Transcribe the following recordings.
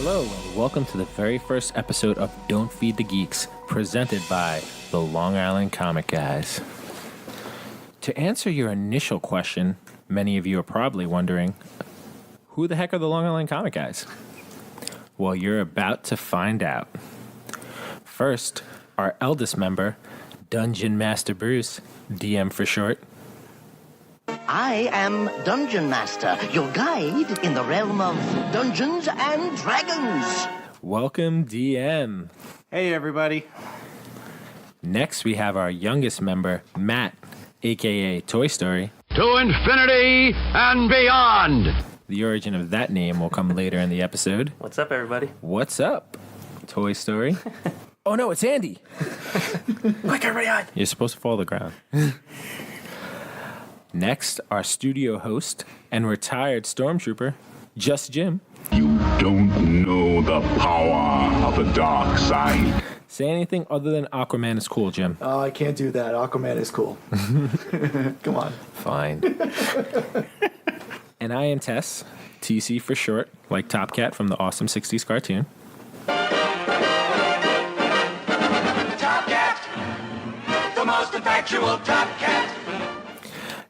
Hello, and welcome to the very first episode of Don't Feed the Geeks, presented by the Long Island Comic Guys. To answer your initial question, many of you are probably wondering, who the heck are the Long Island Comic Guys? Well, you're about to find out. First, our eldest member, Dungeon Master Bruce, DM for short. I am Dungeon Master, your guide in the realm of Dungeons and Dragons. Welcome, DM. Hey, everybody. Next, we have our youngest member, Matt, a.k.a. Toy Story. To infinity and beyond. The origin of that name will come later in the episode. What's up, everybody? What's up, Toy Story? Oh, no, it's Andy. Quick, everybody on. You're supposed to fall to the ground. Next, our studio host and retired stormtrooper, Just Jim. You don't know the power of the dark side. Say anything other than Aquaman is cool, Jim. Oh, I can't do that. Aquaman is cool. Come on. Fine. And I am Tess, TC for short, like Top Cat from the awesome 60s cartoon. Top Cat, the most effectual Top Cat.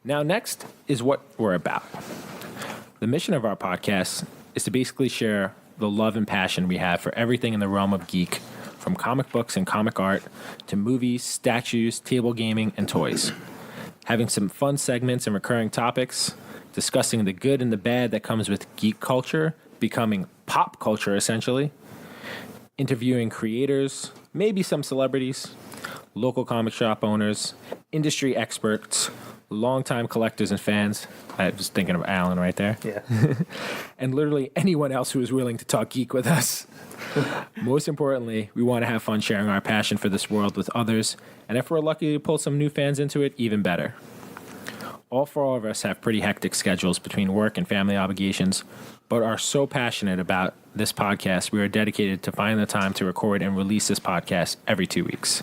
Now, next is what we're about. The mission of our podcast is to basically share the love and passion we have for everything in the realm of geek, from comic books and comic art to movies, statues, table gaming, and toys. Having some fun segments and recurring topics, discussing the good and the bad that comes with geek culture, becoming pop culture essentially, interviewing creators, maybe some celebrities, local comic shop owners, industry experts, longtime collectors and fans. I was thinking of Alan right there. Yeah. And literally anyone else who is willing to talk geek with us. Most importantly, we want to have fun sharing our passion for this world with others, and if we're lucky to pull some new fans into it, even better. All four of us have pretty hectic schedules between work and family obligations, but are so passionate about this podcast, we are dedicated to finding the time to record and release this podcast every 2 weeks.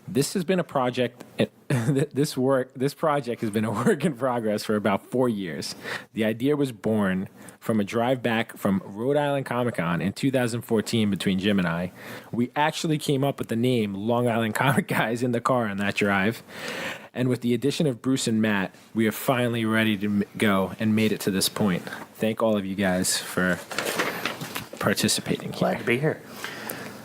This has been a project. This project has been a work in progress for about 4 years. The idea was born from a drive back from Rhode Island Comic Con in 2014 between Jim and I. We actually came up with the name Long Island Comic Guys in the car on that drive. And with the addition of Bruce and Matt, we are finally ready to go and made it to this point. Thank all of you guys for participating here. Glad to be here.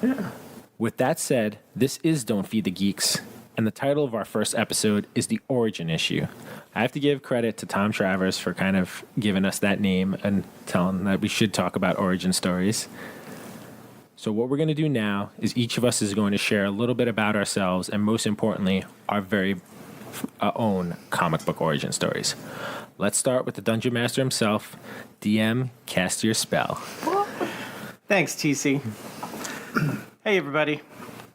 Yeah. With that said, this is Don't Feed the Geeks, and the title of our first episode is The Origin Issue. I have to give credit to Tom Travers for kind of giving us that name and telling that we should talk about origin stories. So what we're going to do now is each of us is going to share a little bit about ourselves and, most importantly, our very own comic book origin stories. Let's start with the Dungeon Master himself. DM, cast your spell. Thanks, TC. Hey, everybody.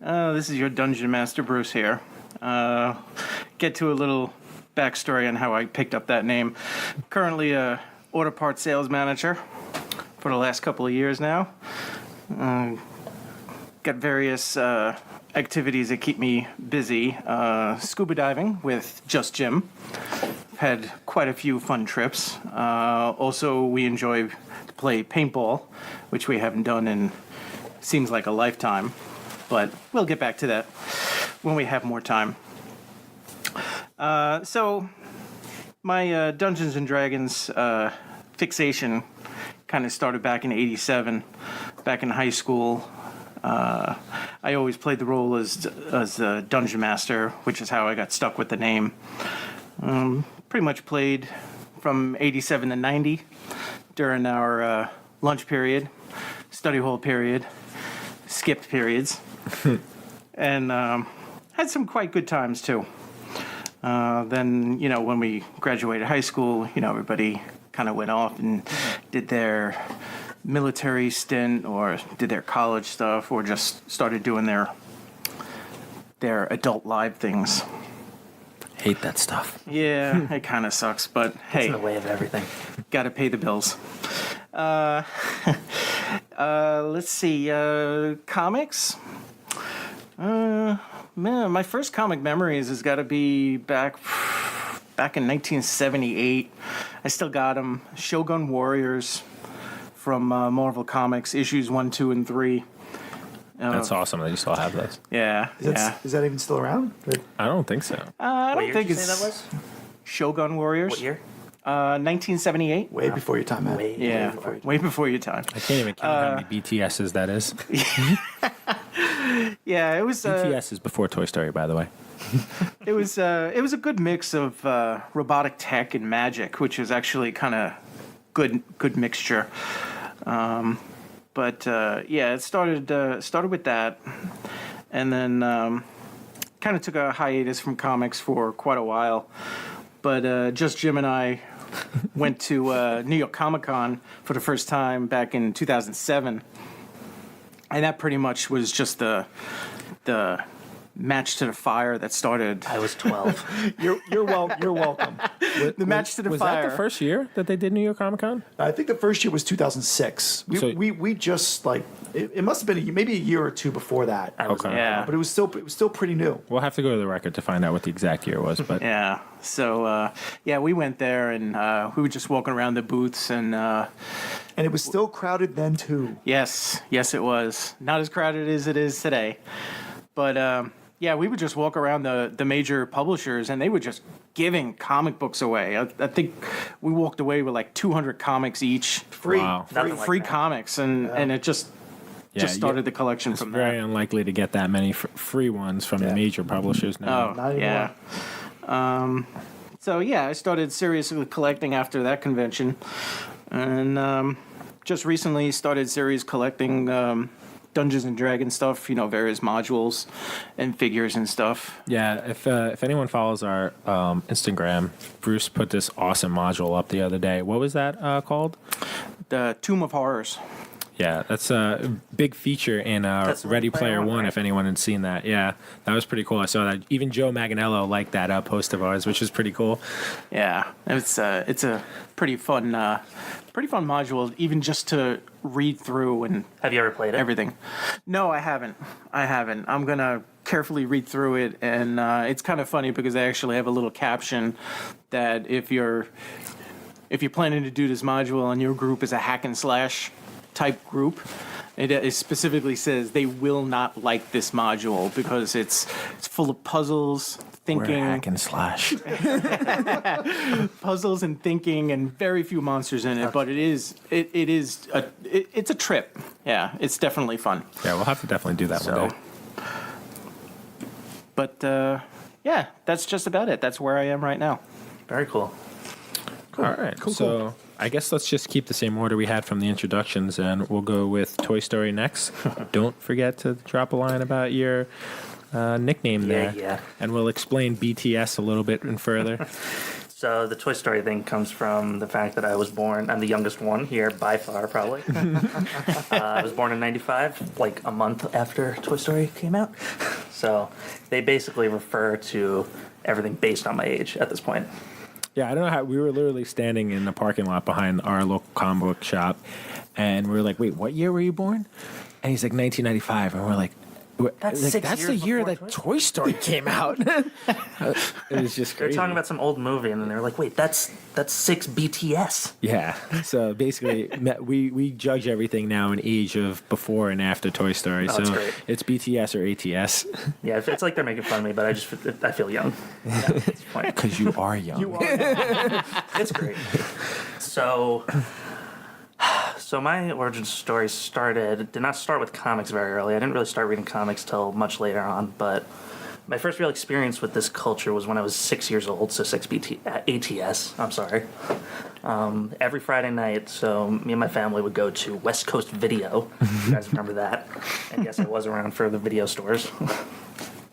This is your Dungeon Master, Bruce here. Get to a little backstory on how I picked up that name. Currently a auto parts sales manager for the last couple of years now. Got various activities that keep me busy. Scuba diving with Just Jim. Had quite a few fun trips. Also, we enjoy to play paintball, which we haven't done in seems like a lifetime, but we'll get back to that when we have more time. So my Dungeons and Dragons fixation kind of started back in '87, back in high school. I always played the role as a Dungeon Master, which is how I got stuck with the name. Pretty much played from '87 to '90 during our lunch period, study hall period, skipped periods, and had some quite good times too. Then, when we graduated high school, everybody kind of went off and did their military stint or did their college stuff or just started doing their adult live things. Hate that stuff. Yeah, it kind of sucks, but hey. It's in the way of everything. Got to pay the bills. Let's see. Comics. Man, my first comic memories has got to be back in 1978. I still got them. Shogun Warriors from Marvel Comics, issues 1, 2, and 3. That's awesome that you still have those. Yeah, Is that even still around? I don't think so. I What don't year think did you it's say that was? Shogun Warriors. What year? 1978. Way before your time, man. Way before your time. I can't even count how many BTSs that is. Yeah, it was. BTS is before Toy Story, by the way. It was a good mix of robotic tech and magic, which was actually kind of good mixture. But it started with that, and then kind of took a hiatus from comics for quite a while. But just Jim and I went to New York Comic Con for the first time back in 2007, and that pretty much was just the match to the fire that started. I was 12. You're welcome. The match to the Was fire. that the first year that they did New York Comic Con? I think the first year was 2006. We just like it must have been maybe a year or two before that. Okay. Yeah. But it was still pretty new. We'll have to go to the record to find out what the exact year was. But Yeah. So we went there and we were just walking around the booths and And it was still crowded then too. yes, it was not as crowded as it is today, but we would just walk around the major publishers and they were just giving comic books away. I think we walked away with like 200 comics each, Free. Wow. Nothing like free that. comics, and it just started the collection it's from very there. unlikely to get that many free ones from the major publishers now. Oh, Not anymore. yeah. So I started seriously collecting after that convention, and just recently started series collecting Dungeons and Dragons stuff. Various modules and figures and stuff. Yeah, if anyone follows our Instagram, Bruce put this awesome module up the other day. What was that called? The Tomb of Horrors. Yeah, that's a big feature in That's Ready Player One, right? if anyone had seen that. Yeah, that was pretty cool. I saw that. Even Joe Manganiello liked that post of ours, which is pretty cool. Yeah, it's a pretty fun module, even just to read through and Have you ever played it? everything. No, I haven't. I'm gonna carefully read through it, and it's kind of funny because I actually have a little caption that if you're planning to do this module and your group is a hack and slash type group, it specifically says they will not like this module because it's full of puzzles, We're thinking, hack and slash. puzzles and thinking, and very few monsters in it. But it's a trip. Yeah, it's definitely fun. Yeah, we'll have to definitely do that So, one day. but that's just about it. That's where I am right now. Very cool. All right, so I guess let's just keep the same order we had from the introductions, and we'll go with Toy Story next. Don't forget to drop a line about your nickname there. Yeah. And we'll explain BTS a little bit and further. So the Toy Story thing comes from the fact that I'm the youngest one here by far, probably. I was born in 95, like a month after Toy Story came out. So they basically refer to everything based on my age at this point. Yeah, I don't know how. We were literally standing in the parking lot behind our local comic book shop, and we were like, "Wait, what year were you born?" And he's like, "1995," and we're like, That's like, 6 that's years the year before that Toy Story came out." It was just They're crazy. talking about some old movie, and then they're like, "Wait, that's 6 BTS." Yeah. So basically, we judge everything now in age of before and after Toy Story. Oh, that's so great. it's BTS or ATS. Yeah, it's like they're making fun of me, but I feel young. Yeah, it's fine. Because you are young. It's great. So my origin story did not start with comics very early. I didn't really start reading comics till much later on, but my first real experience with this culture was when I was 6 years old, so ATS, I'm sorry. Every Friday night, so me and my family would go to West Coast Video. You guys remember that? And yes, I was around for the video stores.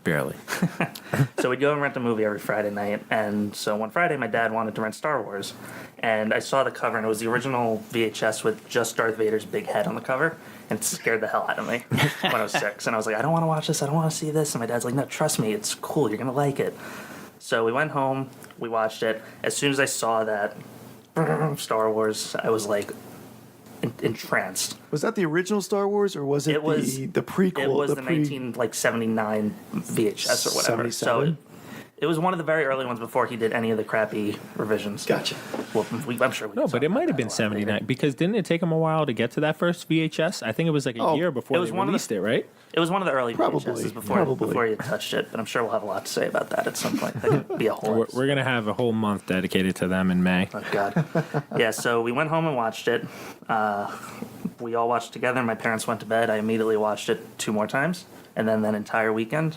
Barely. So we'd go and rent a movie every Friday night, and so one Friday my dad wanted to rent Star Wars, and I saw the cover, and it was the original VHS with just Darth Vader's big head on the cover, and it scared the hell out of me when I was 6, and I was like, I don't want to watch this, I don't want to see this, and my dad's like, no, trust me, it's cool, you're going to like it. So we went home, we watched it. As soon as I saw that Star Wars, I was like entranced. Was that the original Star Wars, or was it, It was the prequel? It was the 1979 VHS or whatever. So 77? It was one of the very early ones before he did any of the crappy revisions. Gotcha. Well, I'm sure we No, can but talk it might about have been that a lot later. 79 because didn't it take him a while to get to that first VHS? I think it was like a year before it was they one of the- released it, right? It was one of the early Probably, VHSs probably. before you touched it, but I'm sure we'll have a lot to say about that at some point. That could be a whole We're going to have a whole month dedicated to them in May. Oh, God. Yeah, so we went home and watched it. We all watched together. My parents went to bed. I immediately watched it 2 more times, and then that entire weekend.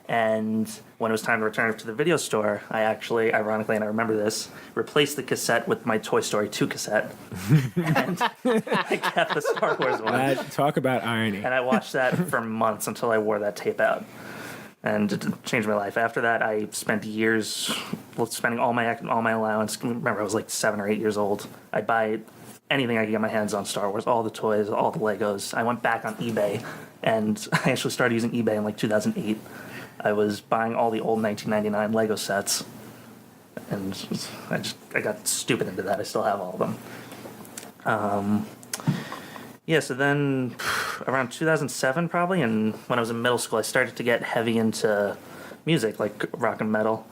And when it was time to return it to the video store, I actually, ironically, and I remember this, replaced the cassette with my Toy Story 2 cassette. And I kept the Star Wars one. Talk about irony. And I watched that for months until I wore that tape out. And it changed my life. After that, I spent years spending all my allowance. Remember, I was like 7 or 8 years old. I'd buy anything I could get my hands on Star Wars, all the toys, all the Legos. I went back on eBay, and I actually started using eBay in like 2008. I was buying all the old 1999 Lego sets, and I got stupid into that. I still have all of them. Yeah, so then around 2007 probably, and when I was in middle school, I started to get heavy into music, like rock and metal,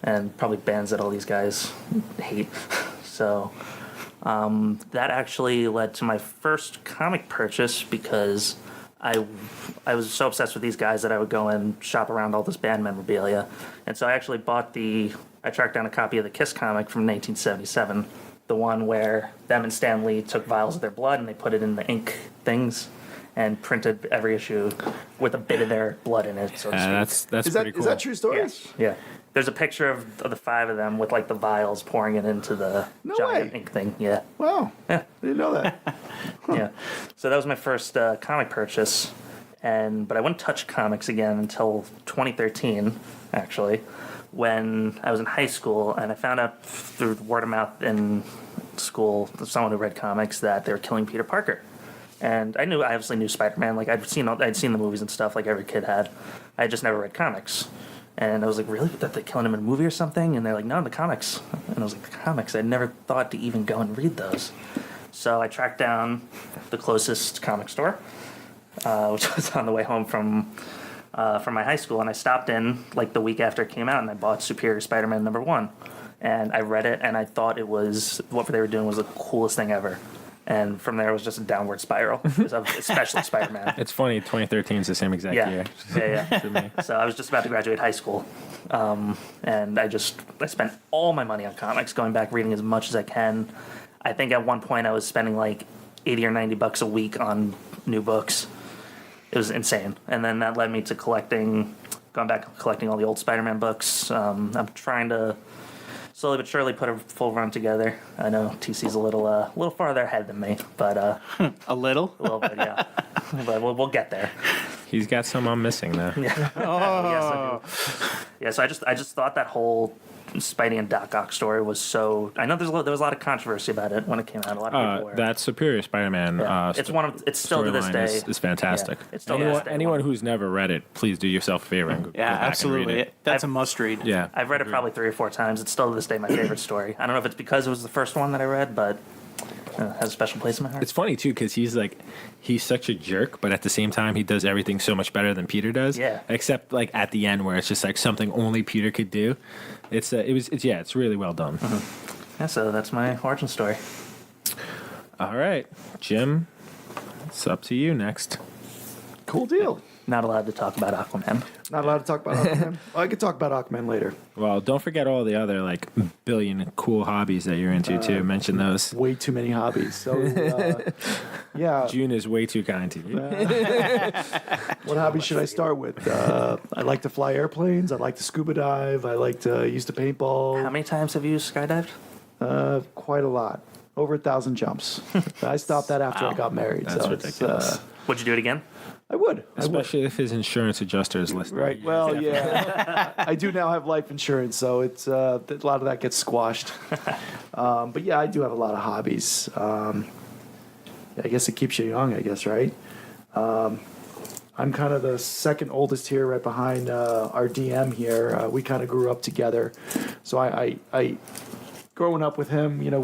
and probably bands that all these guys hate. So that actually led to my first comic purchase because I was so obsessed with these guys that I would go and shop around all this band memorabilia. And so I actually I tracked down a copy of the Kiss comic from 1977, the one where them and Stan Lee took vials of their blood and they put it in the ink things and printed every issue with a bit of their blood in it, so to speak. That's pretty cool. Is that true story? Yes. Yeah. There's a picture of the 5 of them with like the vials pouring it into the giant ink thing. Yeah. Wow. Yeah. I didn't know that. Yeah. So that was my first comic purchase, but I wouldn't touch comics again until 2013, actually, when I was in high school, and I found out through word of mouth in school, someone who read comics, that they were killing Peter Parker. And I obviously knew Spider-Man. Like I'd seen the movies and stuff, like every kid had. I had just never read comics. And I was like, really? That they're killing him in a movie or something? And they're like, no, in the comics. And I was like, the comics? I'd never thought to even go and read those. So I tracked down the closest comic store, which was on the way home from my high school. And I stopped in like the week after it came out, and I bought Superior Spider-Man #1. And I read it, and I thought what they were doing was the coolest thing ever. And from there, it was just a downward spiral, especially Spider-Man. It's funny, 2013 is the same exact year. Yeah. For me. So I was just about to graduate high school, and I spent all my money on comics, going back reading as much as I can. I think at one point I was spending like $80 or $90 a week on new books. It was insane, and then that led me to collecting all the old Spider-Man books. I'm trying to slowly but surely put a full run together. I know TC's a little farther ahead than me, but A little? a little bit, yeah. But we'll get there. He's got some I'm missing, though. Yeah. Yes, I do. Yeah, so I just thought that whole Spidey and Doc Ock story was so. I know there was a lot of controversy about it when it came out. A lot of people were. That Superior Spider-Man. Yeah. It's still to this storyline day is fantastic. Yeah, it's still to this day Anyone one. who's never read it, please do yourself a favor and go Yeah, back and absolutely. read it. That's a must read. Yeah, I've read it probably 3 or 4 times. It's still to this day my favorite story. I don't know if it's because it was the first one that I read, but it has a special place in my heart. it's funny too because he's such a jerk, but at the same time he does everything so much better than Peter does. Yeah. Except like at the end where it's just like something only Peter could do. It's really well done. Mm-hmm. Yeah, so that's my origin story. All right, Jim, it's up to you next. Cool deal. Not allowed to talk about Aquaman. Not allowed to talk about Aquaman. Oh, I could talk about Aquaman later. Well, don't forget all the other like billion cool hobbies that you're into too. Mention those. Way too many hobbies. So, yeah. June is way too kind to you. What hobby should I start with? I like to fly airplanes. I like to scuba dive. I like to use the paintball. How many times have you skydived? Quite a lot. Over 1,000 jumps. I stopped that after I got married. That's so ridiculous. Would you do it again? I would. Especially if his insurance adjuster is listening. Right. Well, yeah. I do now have life insurance, so it's a lot of that gets squashed. But yeah, I do have a lot of hobbies. I guess it keeps you young, I guess, right? I'm kind of the second oldest here, right behind our DM here. We kind of grew up together, so I growing up with him, you know,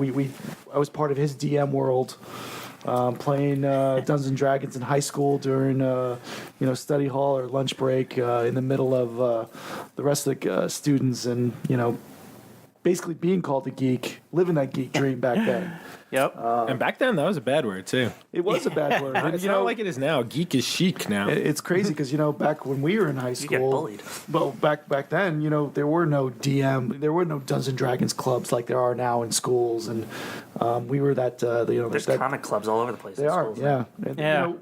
I was part of his DM world. playing Dungeons and Dragons in high school during study hall or lunch break in the middle of the rest of the students, and basically being called a geek, living that geek dream back then. Yep. And back then, that was a bad word, too. It was a bad word. And, It's not like it is now. Geek is chic now. it's crazy because back when we were in high school, get bullied. Well, back then, there were no there were no Dungeons and Dragons clubs like there are now in schools, and we were that. There's comic clubs all over the place. They are, yeah. And, Yeah.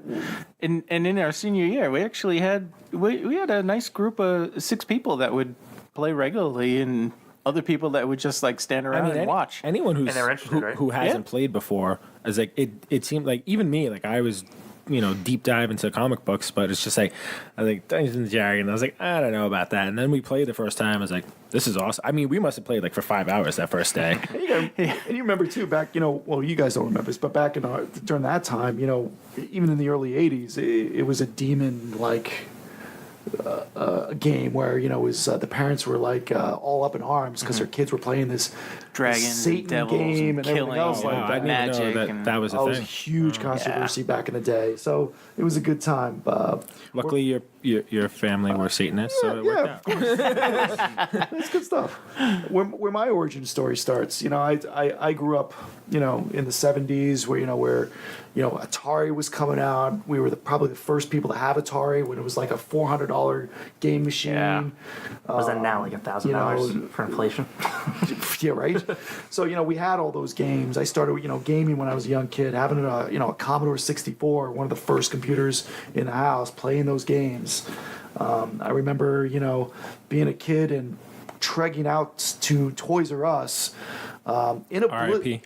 And in our senior year, we actually had we had a nice group of 6 people that would play regularly, and other people that would just like stand around and watch. Anyone And they're interested, right? who hasn't played before is like it seemed like even me, like I was deep dive into comic books, but it's just like I was like Dungeons and Dragons. I was like, I don't know about that. And then we played the first time. I was like, this is awesome. I mean, we must have played like for 5 hours that first day. And you remember too, back well, you guys don't remember this, but back during that time, even in the early '80s, it was a demon like. A game where it was the parents were like all up in arms because their kids were playing this Dragons, Satan and devils, game and everything killing. else like Wow, I that. didn't Magic even know and- that was a It was a thing. huge controversy back in the day, so it was a good time. Luckily, your family were Satanists, so it worked out. That's good stuff. Where my origin story starts, I grew up, in the '70s, where Atari was coming out. We were probably the first people to have Atari when it was like a $400 game machine. Yeah. Was that now like $1,000 for inflation? Yeah, right. So we had all those games. I started gaming when I was a young kid, having a Commodore 64, one of the first computers in the house, playing those games. I remember being a kid and tregging out to Toys R Us in a R.I.P.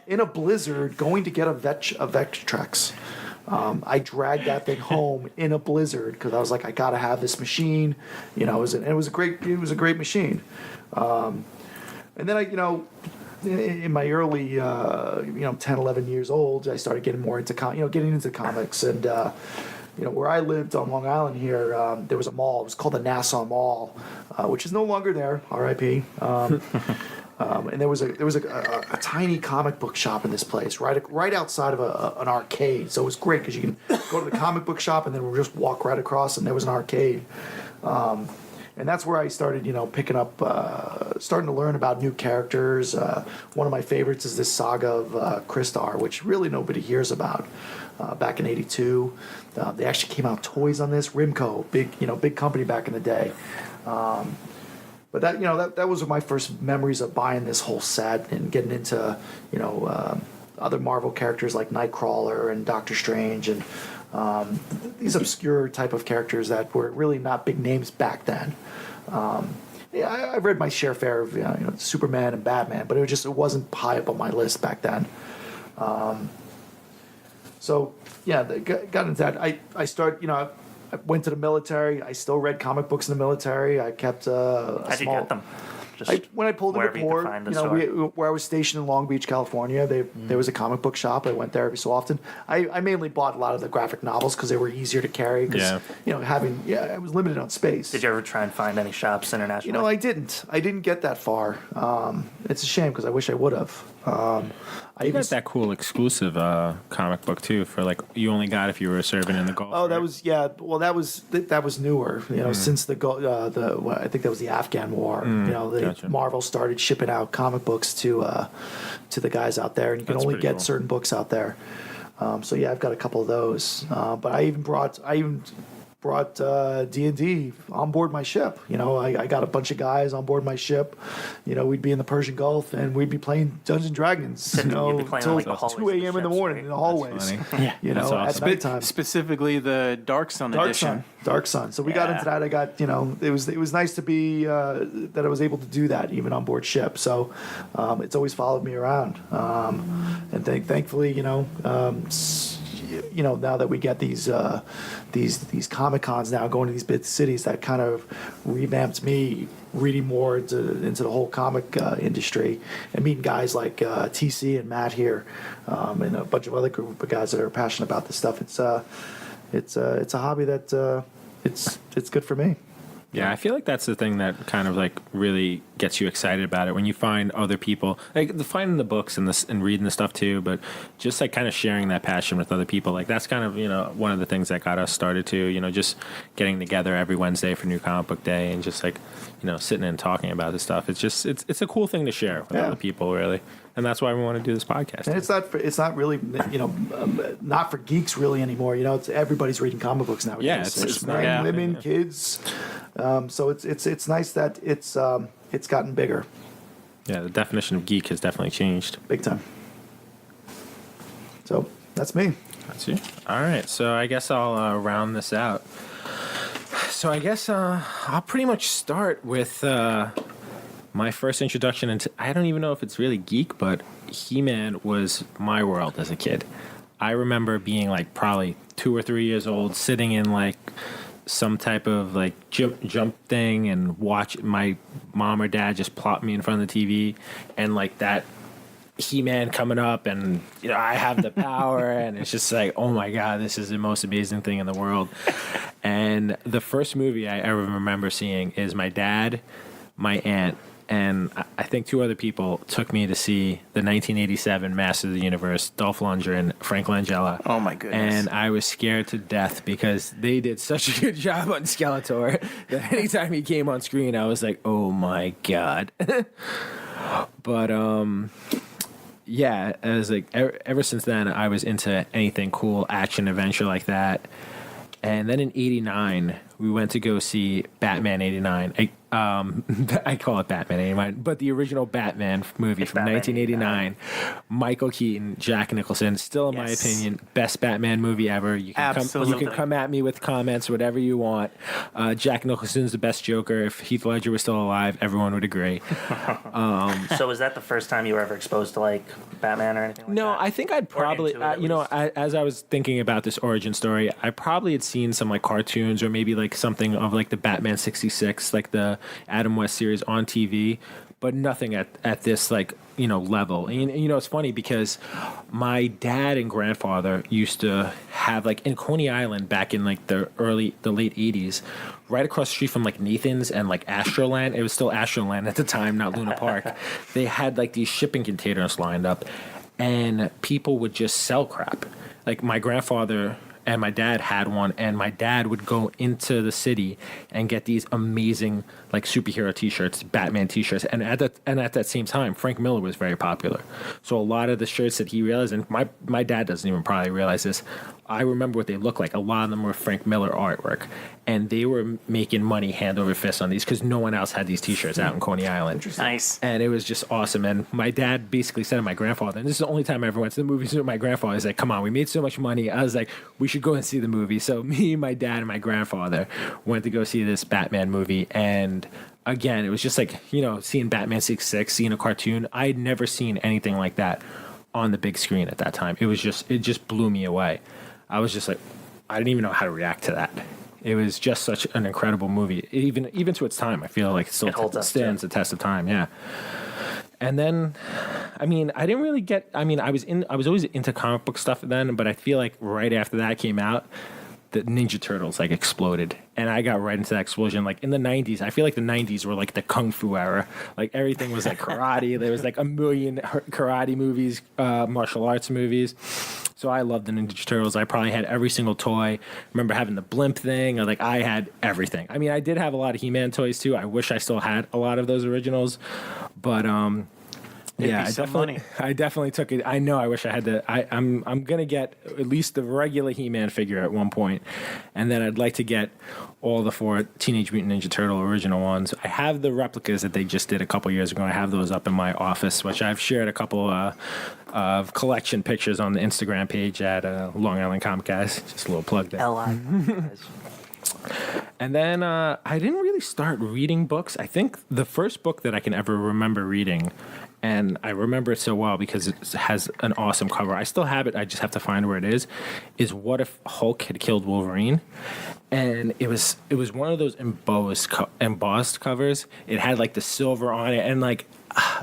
in a blizzard, going to get a Vectrex. I dragged that thing home in a blizzard because I was like, I gotta have this machine. It was a great machine. And then in my early 10, 11 years old, I started getting more into getting into comics, and where I lived on Long Island here, there was a mall. It was called the Nassau Mall, which is no longer there. R.I.P. And there was a tiny comic book shop in this place, right outside of an arcade. So it was great because you can go to the comic book shop and then we'll just walk right across, and there was an arcade. And that's where I started, picking up, starting to learn about new characters. One of my favorites is this Saga of Crystar, which really nobody hears about. Back in '82, they actually came out toys on this. Rimco, big company back in the day. But that was my first memories of buying this whole set and getting into other Marvel characters like Nightcrawler and Doctor Strange and these obscure type of characters that were really not big names back then. I've read my share of Superman and Batman, but it wasn't high up on my list back then. So yeah, got into that. I started I went to the military. I still read comic books in the military. I kept a How'd you small. get them? Just When I pulled into wherever you could port, find the store. where I was stationed in Long Beach, California, there was a comic book shop. I went there every so often. I mainly bought a lot of the graphic novels because they were easier to carry. Because I was limited on space. Did you ever try and find any shops internationally? I didn't. I didn't get that far. It's a shame because I wish I would have. You got that cool exclusive comic book too for like you only got if you were serving in the Gulf. Oh, that right? was Well, that was newer. Since I think that was the Afghan War. Gotcha. Marvel started shipping out comic books to the guys out there, and you can That's only pretty get cool. certain books out there. So yeah, I've got a couple of those. But I even brought D&D on board my ship. I got a bunch of guys on board my ship. We'd be in the Persian Gulf and we'd be playing Dungeons and Dragons. You'd be playing till like the hallways 2 of the a.m. in the ships, morning right? in the hallways. funny. At awesome. nighttime. Specifically the Dark Sun edition. Dark Sun. So we got into that. I got, it was nice to be that I was able to do that even on board ship. So it's always followed me around. And thankfully, now that we get these Comic Cons now going to these big cities, that kind of revamped me reading more into the whole comic industry and meeting guys like TC and Matt here, and a bunch of other group of guys that are passionate about this stuff. It's a hobby that it's good for me. Yeah, I feel like that's the thing that kind of like really gets you excited about it when you find other people, like finding the books and reading the stuff too, but just like kind of sharing that passion with other people. Like that's kind of, one of the things that got us started too, just getting together every Wednesday for New Comic Book Day and just like, sitting and talking about this stuff. It's just, it's a cool thing to share with other people, really. And that's why we want to do this podcast. And it's not really, not for geeks really anymore. It's everybody's reading comic books nowadays. Yeah, it's men, women, kids. So it's nice that it's gotten bigger. Yeah, the definition of geek has definitely changed. Big time. So that's me. That's you. All right, so I guess I'll round this out. So I guess I'll pretty much start with my first introduction into, I don't even know if it's really geek, but He-Man was my world as a kid. I remember being like probably 2 or 3 years old, sitting in like some type of like jump thing and watch my mom or dad just plop me in front of the TV and like that He-Man coming up and I have the power and it's just like, oh my God, this is the most amazing thing in the world. And the first movie I ever remember seeing is my dad, my aunt, and I think 2 other people took me to see the 1987 Masters of the Universe, Dolph Lundgren and Frank Langella. Oh my goodness. And I was scared to death because they did such a good job on Skeletor that anytime he came on screen, I was like, oh my God. But, yeah, it was like ever since then, I was into anything cool, action, adventure like that. And then in '89, we went to go see Batman '89. I call it Batman '89, but the original Batman movie from Batman 1989. Michael Keaton, Jack Nicholson, still in my opinion, best Batman movie ever. You can come at me with comments, whatever you want. Jack Nicholson's the best Joker. If Heath Ledger was still alive, everyone would agree. So was that the first time you were ever exposed to like Batman or anything like that? No, I think I'd probably, as I was thinking about this origin story, I probably had seen some like cartoons or maybe like something of like the Batman 66, like the Adam West series on TV, but nothing at this like, level. And it's funny because my dad and grandfather used to have like in Coney Island back in like the late 80s, right across the street from like Nathan's and like Astroland. It was still Astroland at the time, not Luna Park. They had like these shipping containers lined up and people would just sell crap. Like my grandfather and my dad had one, and my dad would go into the city and get these amazing like superhero T-shirts, Batman T-shirts, and at that same time, Frank Miller was very popular. So a lot of the shirts that he realized, and my dad doesn't even probably realize this, I remember what they looked like. A lot of them were Frank Miller artwork, and they were making money hand over fist on these because no one else had these T-shirts out in Coney Island. Nice. And it was just awesome. And my dad basically said to my grandfather, and this is the only time I ever went to the movies with my grandfather, he's like, come on, we made so much money. I was like, we should go and see the movie. So me, my dad, and my grandfather went to go see this Batman movie. And again, it was just like, seeing Batman 66, seeing a cartoon. I had never seen anything like that on the big screen at that time. It just blew me away. I was just like, I didn't even know how to react to that. It was just such an incredible movie. Even to its time, I feel like it still stands the test of time. Yeah. And then, I didn't really get. I was always into comic book stuff then, but I feel like right after that came out, the Ninja Turtles like exploded, and I got right into that explosion. Like in the 90s, I feel like the 90s were like the Kung Fu era. Like everything was like karate. There was like a million karate movies, martial arts movies. So I loved the Ninja Turtles. I probably had every single toy. Remember having the blimp thing. I had everything. I did have a lot of He-Man toys too. I wish I still had a lot of those originals, but yeah, I definitely took it. I know. I wish I had to. I'm gonna get at least the regular He-Man figure at one point, and then I'd like to get all the 4 Teenage Mutant Ninja Turtle original ones. I have the replicas that they just did a couple years ago. I have those up in my office, which I've shared a couple of collection pictures on the Instagram page at Long Island Comic Guys. Just a little plug there. And then I didn't really start reading books. I think the first book that I can ever remember reading, and I remember it so well because it has an awesome cover. I still have it. I just have to find where it is What If Hulk Had Killed Wolverine? And it was one of those embossed covers. It had like the silver on it, and like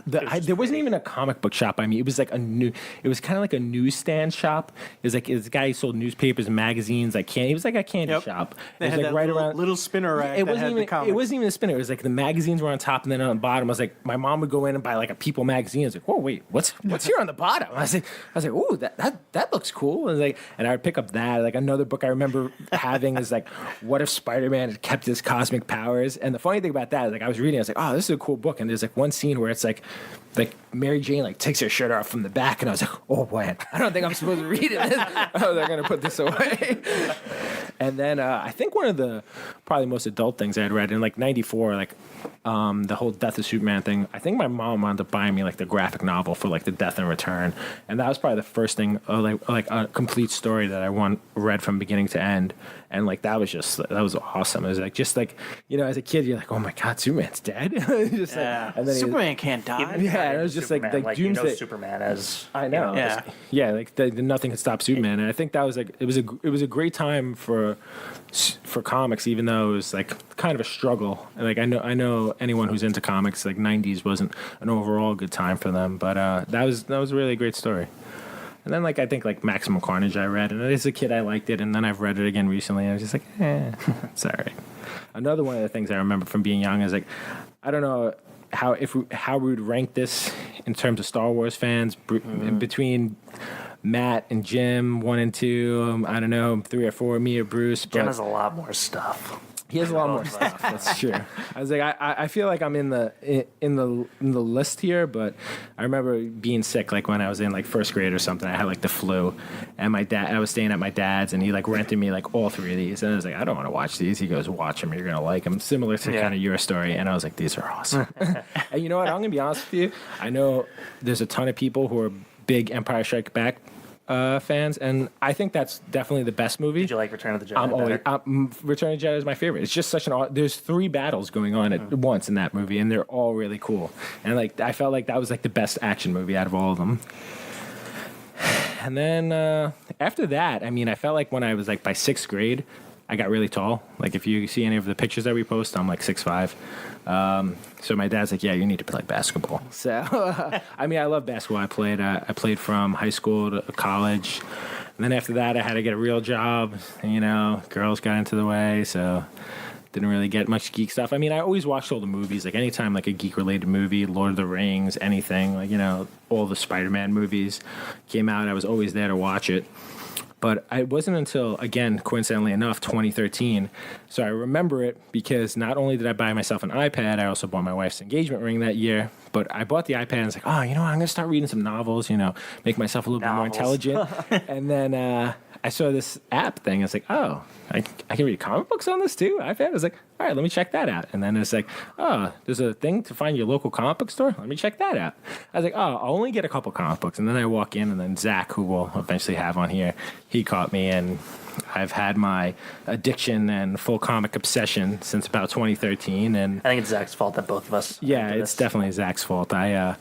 There wasn't even a comic book shop by me. It was like it was kind of like a newsstand shop. It was like this guy who sold newspapers and magazines. It was like a candy shop. They It was had like that right little, around. little spinner rack. It that wasn't had even. the comics. It wasn't even a spinner. It was like the magazines were on top, and then on the bottom, I was like, my mom would go in and buy like a People magazine. I was like, whoa, wait, what's here on the bottom? I was like, ooh, that looks cool. And I would pick up that. Like another book I remember having is like, what if Spider-Man had kept his cosmic powers? And the funny thing about that is like I was reading, I was like, oh, this is a cool book. And there's like one scene where it's like Mary Jane like takes her shirt off from the back, and I was like, oh man, I don't think I'm supposed to read it. Oh, they're gonna put this away. And then I think one of the probably most adult things I had read in like '94, like the whole Death of Superman thing. I think my mom wound up buying me like the graphic novel for like the Death and Return, and that was probably the first thing like a complete story that I read from beginning to end. And like that was awesome. It was like just like, you know, as a kid you're like, oh my god, Superman's dead. Just Yeah. like, and then Superman can't die. yeah, and it was just Superman, like you know Doomsday. Superman as I know. Yeah. Like nothing could stop Superman, and I think that was like it was a great time for comics, even though it was like kind of a struggle. And like I know anyone who's into comics, like '90s wasn't an overall good time for them, but that was really a great story. And then like I think like Maximum Carnage I read, and as a kid I liked it, and then I've read it again recently, and I was just like, it's all right. Another one of the things I remember from being young is like, I don't know how we would rank this in terms of Star Wars fans between Matt and Jim, 1 and 2. I don't know, 3 or 4, me or Bruce. Jim but has a lot more stuff. he has a lot more stuff. That's true. I was like, I feel like I'm in the list here, but I remember being sick like when I was in like first grade or something. I had like the flu, and I was staying at my dad's, and he like rented me like all 3 of these, and I was like, I don't want to watch these. He goes, watch them, you're gonna like them. Similar to kind of your story, and I was like, these are awesome. And you know what? I'm gonna be honest with you. I know there's a ton of people who are big Empire Strikes Back fans, and I think that's definitely the best movie. Did you like Return of the Jedi better? Return of the Jedi is my favorite. It's just such there's 3 battles going on at once in that movie, and they're all really cool. And like I felt like that was like the best action movie out of all of them. And then after that, I mean, I felt like when I was like by 6th grade, I got really tall. Like if you see any of the pictures that we post, I'm like 6'5". So my dad's like, yeah, you need to play basketball. So, I mean, I love basketball. I played from high school to college. And then after that, I had to get a real job. And, you know, girls got into the way, so didn't really get much geek stuff. I mean, I always watched all the movies. Like anytime like a geek-related movie, Lord of the Rings, anything, like, you know, all the Spider-Man movies came out. I was always there to watch it. But it wasn't until, again, coincidentally enough, 2013. So I remember it because not only did I buy myself an iPad, I also bought my wife's engagement ring that year. But I bought the iPad and I was like, oh, you know what? I'm going to start reading some novels, you know, make myself a little bit more intelligent. And then I saw this app thing. I was like, oh, I can read comic books on this too? iPad? I was like, all right, let me check that out. And then it's like, oh, there's a thing to find your local comic book store? Let me check that out. I was like, oh, I'll only get a couple comic books. And then I walk in, and then Zach, who we'll eventually have on here, he caught me, and I've had my addiction and full comic obsession since about 2013. And I think it's Zach's fault that both of us. yeah, it's definitely Zach's fault. I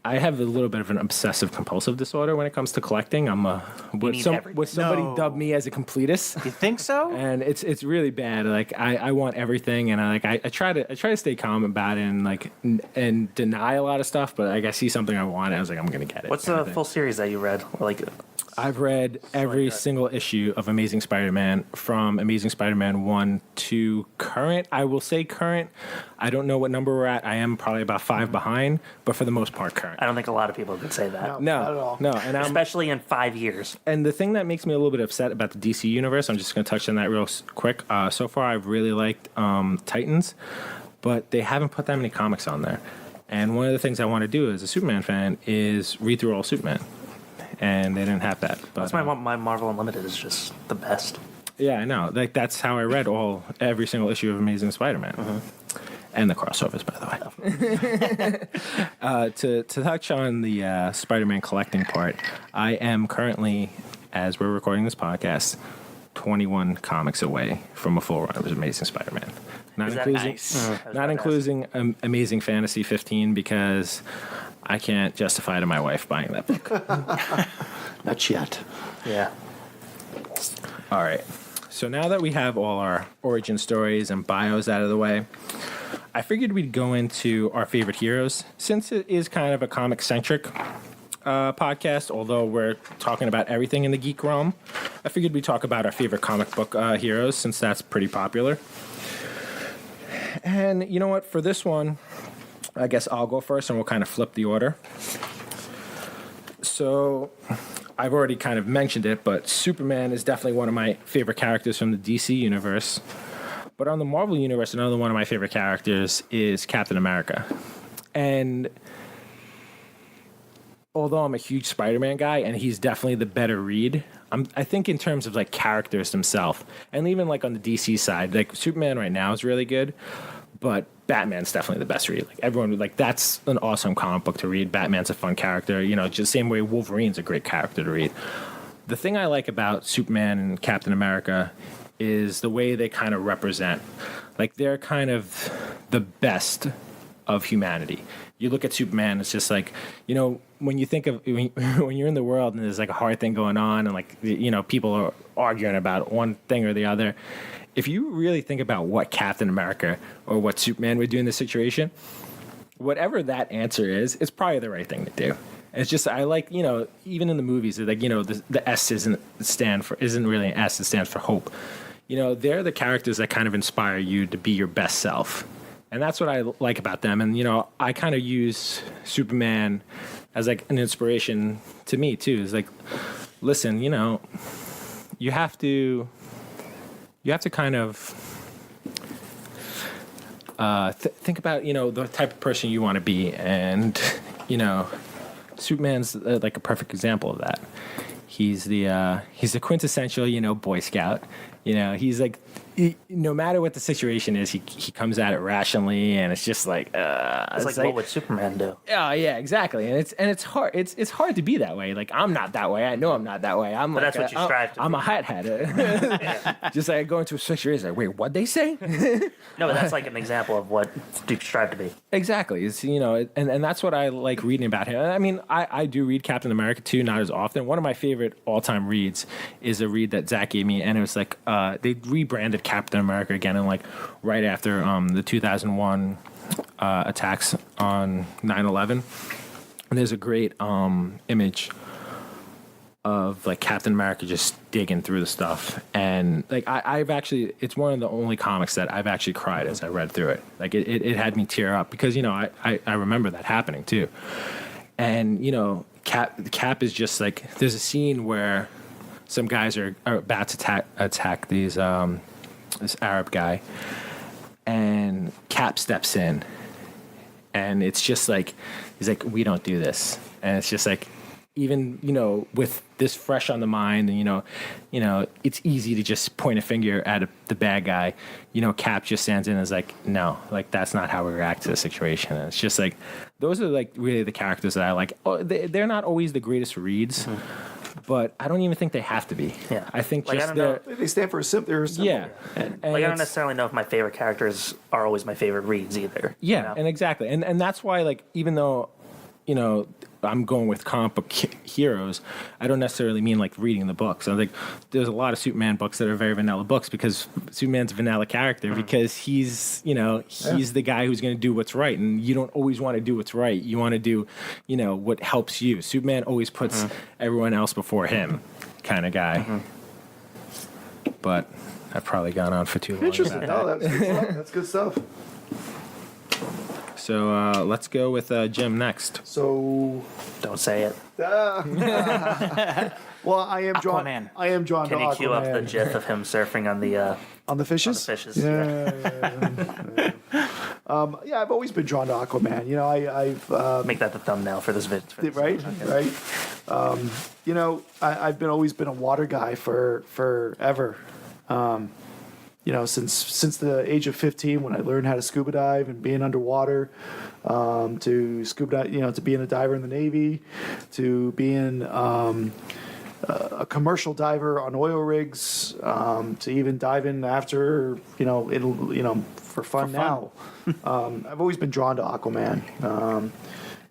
have a little bit of an obsessive compulsive disorder when it comes to collecting. I'm what somebody dubbed me as a completist. You think so? And it's really bad. Like I want everything, and I try to stay calm about it, and deny a lot of stuff. But like I see something I want, and I was like, I'm gonna get it. What's the full series that you read? Like, I've read every single issue of Amazing Spider-Man from Amazing Spider-Man 1 to current. I will say current. I don't know what number we're at. I am probably about 5 behind, but for the most part, current. I don't think a lot of people could say that. No, not at all. No, and Especially in 5 years. And the thing that makes me a little bit upset about the DC universe, I'm just going to touch on that real quick. So far, I've really liked Titans, but they haven't put that many comics on there. And one of the things I want to do as a Superman fan is read through all Superman. And they didn't have that. But, That's why my Marvel Unlimited is just the best. Yeah, I know. Like that's how I read every single issue of Amazing Spider-Man. And the crossovers, by the way. To touch on the Spider-Man collecting part, I am currently, as we're recording this podcast, 21 comics away from a full run of Amazing Spider-Man. Not including Amazing Fantasy 15 because I can't justify to my wife buying that book. Not yet. Yeah. All right. So now that we have all our origin stories and bios out of the way, I figured we'd go into our favorite heroes since it is kind of a comic-centric podcast, although we're talking about everything in the geek realm. I figured we'd talk about our favorite comic book heroes since that's pretty popular. And you know what? For this one, I guess I'll go first and we'll kind of flip the order. So I've already kind of mentioned it, but Superman is definitely one of my favorite characters from the DC universe. But on the Marvel universe, another one of my favorite characters is Captain America. And although I'm a huge Spider-Man guy, and he's definitely the better read, I think in terms of like characters themselves, and even like on the DC side, like Superman right now is really good, but Batman's definitely the best read. Like everyone, like that's an awesome comic book to read. Batman's a fun character, you know, just the same way Wolverine's a great character to read. The thing I like about Superman and Captain America is the way they kind of represent, like they're kind of the best of humanity. You look at Superman, it's just like, you know, when you think of when you're in the world and there's like a hard thing going on and like, you know, people are arguing about one thing or the other. If you really think about what Captain America or what Superman would do in this situation, whatever that answer is, it's probably the right thing to do. It's just, I like, you know, even in the movies, like, you know, the S isn't really an S, it stands for hope. You know, they're the characters that kind of inspire you to be your best self. And that's what I like about them. And, you know, I kind of use Superman as like an inspiration to me too. It's like, listen, you know, you have to kind of think about, you know, the type of person you want to be. And, you know, Superman's like a perfect example of that. He's the quintessential, you know, Boy Scout. You know, he's like, no matter what the situation is, he comes at it rationally, and it's just like, it's like what would Superman do? Oh yeah, exactly. And it's hard. It's hard to be that way. Like I'm not that way. I know I'm not that way. But that's what you strive to. I'm a hat. Just like I go into a situation, like, wait, what'd they say? No, but that's like an example of what you strive to be. Exactly. It's, you know, and that's what I like reading about him. I mean, I do read Captain America too, not as often. One of my favorite all-time reads is a read that Zach gave me, and it was like they rebranded Captain America again, and like right after the 2001 attacks on 9/11, and there's a great image of like Captain America just digging through the stuff, and like I've actually, it's one of the only comics that I've actually cried as I read through it. Like it had me tear up because, you know, I remember that happening too. And, you know, Cap is just like, there's a scene where some guys are about to attack these this Arab guy, and Cap steps in, and it's just like, he's like, we don't do this. And it's just like, even, you know, with this fresh on the mind, and you know, it's easy to just point a finger at the bad guy. You know, Cap just stands in and is like, no, like that's not how we react to the situation. And it's just like, those are like really the characters that I like. Oh, they're not always the greatest reads, but I don't even think they have to be. Yeah, I think like, just They stand for a simple. Yeah, and like I don't necessarily know if my favorite characters are always my favorite reads either. Yeah, you know? and exactly, and that's why, like, even though, you know, I'm going with comic book heroes, I don't necessarily mean like reading the books. I think there's a lot of Superman books that are very vanilla books because Superman's a vanilla character because he's, you know, he's the guy who's going to do what's right, and you don't always want to do what's right. You want to do, you know, what helps you. Superman always puts everyone else before him, kind of guy. But I've probably gone on for too long. interesting. No, that's good stuff. That's good stuff. So let's go with Jim next. So, Don't say it. well, I am drawn. Aquaman. I am drawn Can to you Aquaman. cue up the GIF of him surfing on the fishes? Yeah. Yeah, I've always been drawn to Aquaman. You know, I've Make that the thumbnail for this video. right. You know, I've always been a water guy forever. You know, since the age of 15, when I learned how to scuba dive and being underwater, to scuba, you know, to being a diver in the Navy, to being a commercial diver on oil rigs, to even diving after, you know, for fun now. I've always been drawn to Aquaman.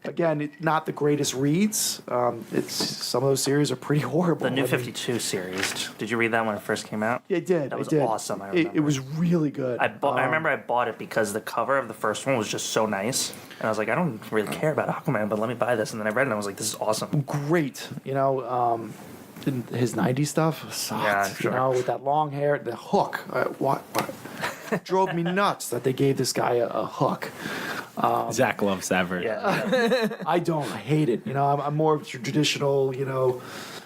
Again, not the greatest reads. It's some of those series are pretty horrible. The New 52 series. Did you read that when it first came out? Yeah, I did. That was I did. awesome. I remember. It was really good. I remember I bought it because the cover of the first one was just so nice, and I was like, I don't really care about Aquaman, but let me buy this. And then I read it, and I was like, this is awesome. Great. His 90s stuff sucked. Yeah, sure. With that long hair, the hook. What? Drove me nuts that they gave this guy a hook. Zach loves that version. Yeah. I don't. I hate it. I'm more of traditional.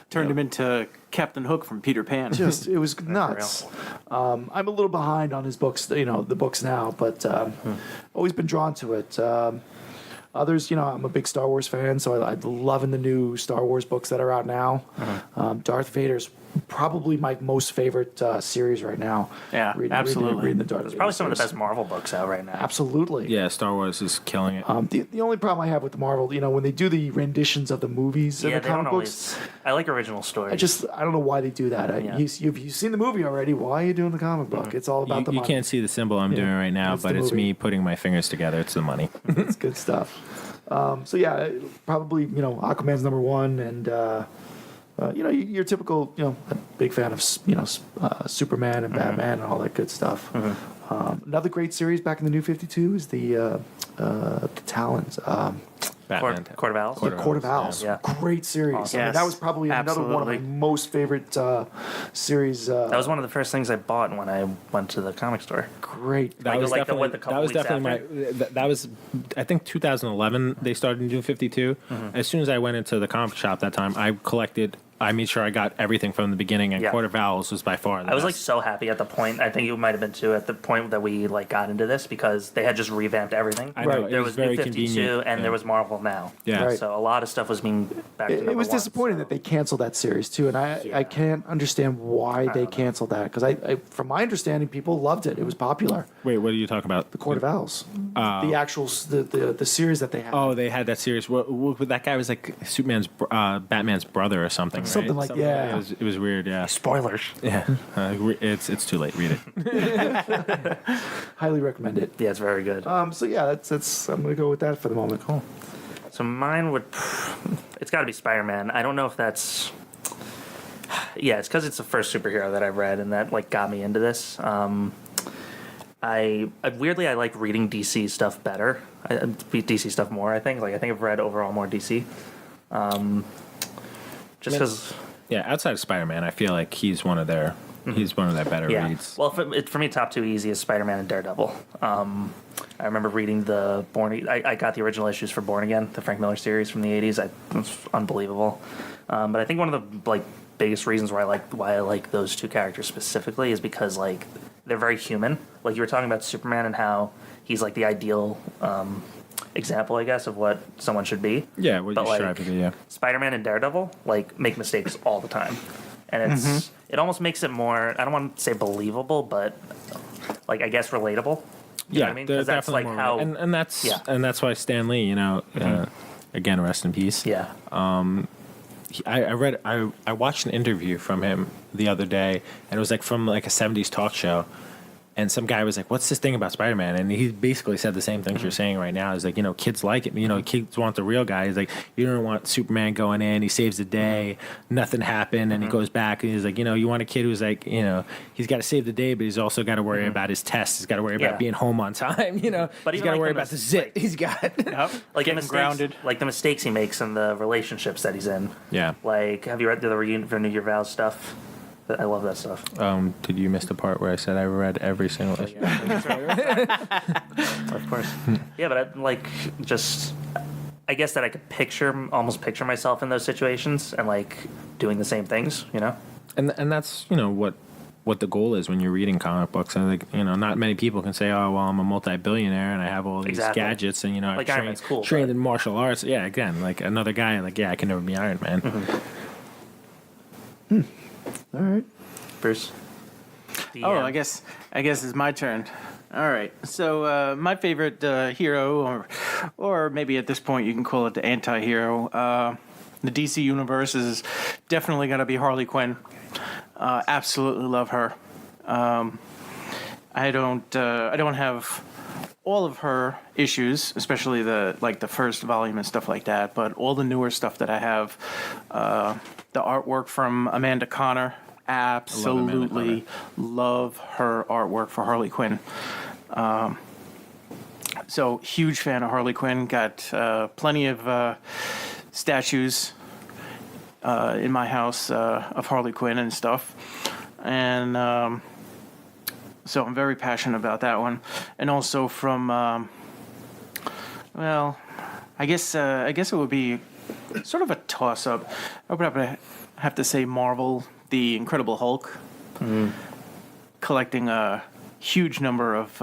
Turned him into Captain Hook from Peter Pan. Just it was nuts. I'm a little behind on his books. The books now, but always been drawn to it. Others, I'm a big Star Wars fan, so I'm loving the new Star Wars books that are out now. Darth Vader's probably my most favorite series right now. Yeah, absolutely. Reading the Darth There's Vader probably some of the series. best Marvel books out right now. Absolutely. Yeah, Star Wars is killing it. The only problem I have with the Marvel, when they do the renditions of the movies and Yeah, the they don't comic books, always. I like original stories. I don't know why they do that. Yeah. You've seen the movie already. Why are you doing the comic book? It's all about the You money. can't see the symbol I'm doing right now, that's the but it's movie. me putting my fingers together. It's the money. It's good stuff. So yeah, probably Aquaman's number one, and your typical a big fan of Superman and Batman and all that good stuff. Another great series back in the New 52 is the Talons. Batman. Court of Owls. The Court of Owls. Yeah. Great series. Awesome. I mean, that was probably another one of my Absolutely. most favorite series. That was one of the first things I bought when I went to the comic store. great. That Like- was like the- definitely, what, the couple that was weeks definitely that was, I think 2011 they started New 52. As soon as I went into the comic shop that time, I made sure I got everything from the beginning, and Yeah. Court of Owls was by far the I was like best. so happy at the point. I think you might have been too at the point that we got into this because they had just revamped everything. I know, Right. it There was was very New 52 convenient. and there was Marvel Now. Yeah. Right. So a lot of stuff was being back to It number was one, disappointing so- that they canceled that series too, and I can't understand why they canceled that because I from my understanding, people loved it. It was popular. Wait, what are you talking about? The Court of Owls, the actual the series that they had. Oh, they had that series. That guy was like Batman's brother or something. Right? Something like- yeah. It was weird. Yeah. Spoilers. Yeah. It's too late. Read it. Highly recommend it. Yeah, it's very good. So yeah, that's I'm gonna go with that for the moment. Cool. So mine would, it's got to be Spider-Man. I don't know if that's, yeah, it's because it's the first superhero that I've read and that got me into this. I weirdly I like reading DC stuff better. DC stuff more. I think I've read overall more DC. Just because. Yeah. Outside of Spider-Man, I feel like he's one of their better Yeah. reads. Well, for me, top two easy is Spider-Man and Daredevil. I remember reading the I got the original issues for Born Again, the Frank Miller series from the '80s. It was unbelievable. But I think one of the biggest reasons why I like those two characters specifically is because they're very human. Like you were talking about Superman and how he's the ideal example, I guess, of what someone should be. Yeah, what But, you strive to do. Yeah. Spider-Man and Daredevil make mistakes all the time, and it almost makes it more. I don't want to say believable, but I guess relatable. You know what I mean? they're 'Cause that's definitely more, how. and that's Yeah. and that's why Stan Lee, again, rest in peace. Yeah. I watched an interview from him the other day, and it was from a 70s talk show. And some guy was like, "What's this thing about Spider-Man?" And he basically said the same things you're saying right now. He's like, kids like it. Kids want the real guy. He's like, you don't want Superman going in. He saves the day. Nothing happened, and he goes back. And he's like, you want a kid who's he's got to save the day, but he's also got to worry about his tests. He's got to worry about Yeah. being home on time. But he's even got to worry the about the zit he's got. Yep. the Getting mistakes, grounded. the mistakes he makes and the relationships that he's in. Yeah. Have you read the Renew Your Vows stuff? I love that stuff. Did you miss the part where I said I read every single issue? Of course. Yeah, but I guess that I could almost picture myself in those situations and doing the same things, And that's what the goal is when you're reading comic books. And not many people can say, "Oh, well, I'm a multi-billionaire and I have all these Exactly. gadgets and I Iron Man's cool, trained but- in martial arts." Yeah, again, another guy, I can never be Iron Man. All right. Bruce. I guess it's my turn. All right. So my favorite hero, or maybe at this point you can call it the anti-hero, the DC universe is definitely going to be Harley Quinn. Absolutely love her. I don't have all of her issues, especially the first volume and stuff like that, but all the newer stuff that I have, the artwork from Amanda Connor, absolutely love her artwork for Harley Quinn. So huge fan of Harley Quinn. Got plenty of statues in my house of Harley Quinn and stuff, and so I'm very passionate about that one. And also from, well, I guess it would be sort of a toss-up. I would have to say Marvel, The Incredible Hulk, collecting a huge number of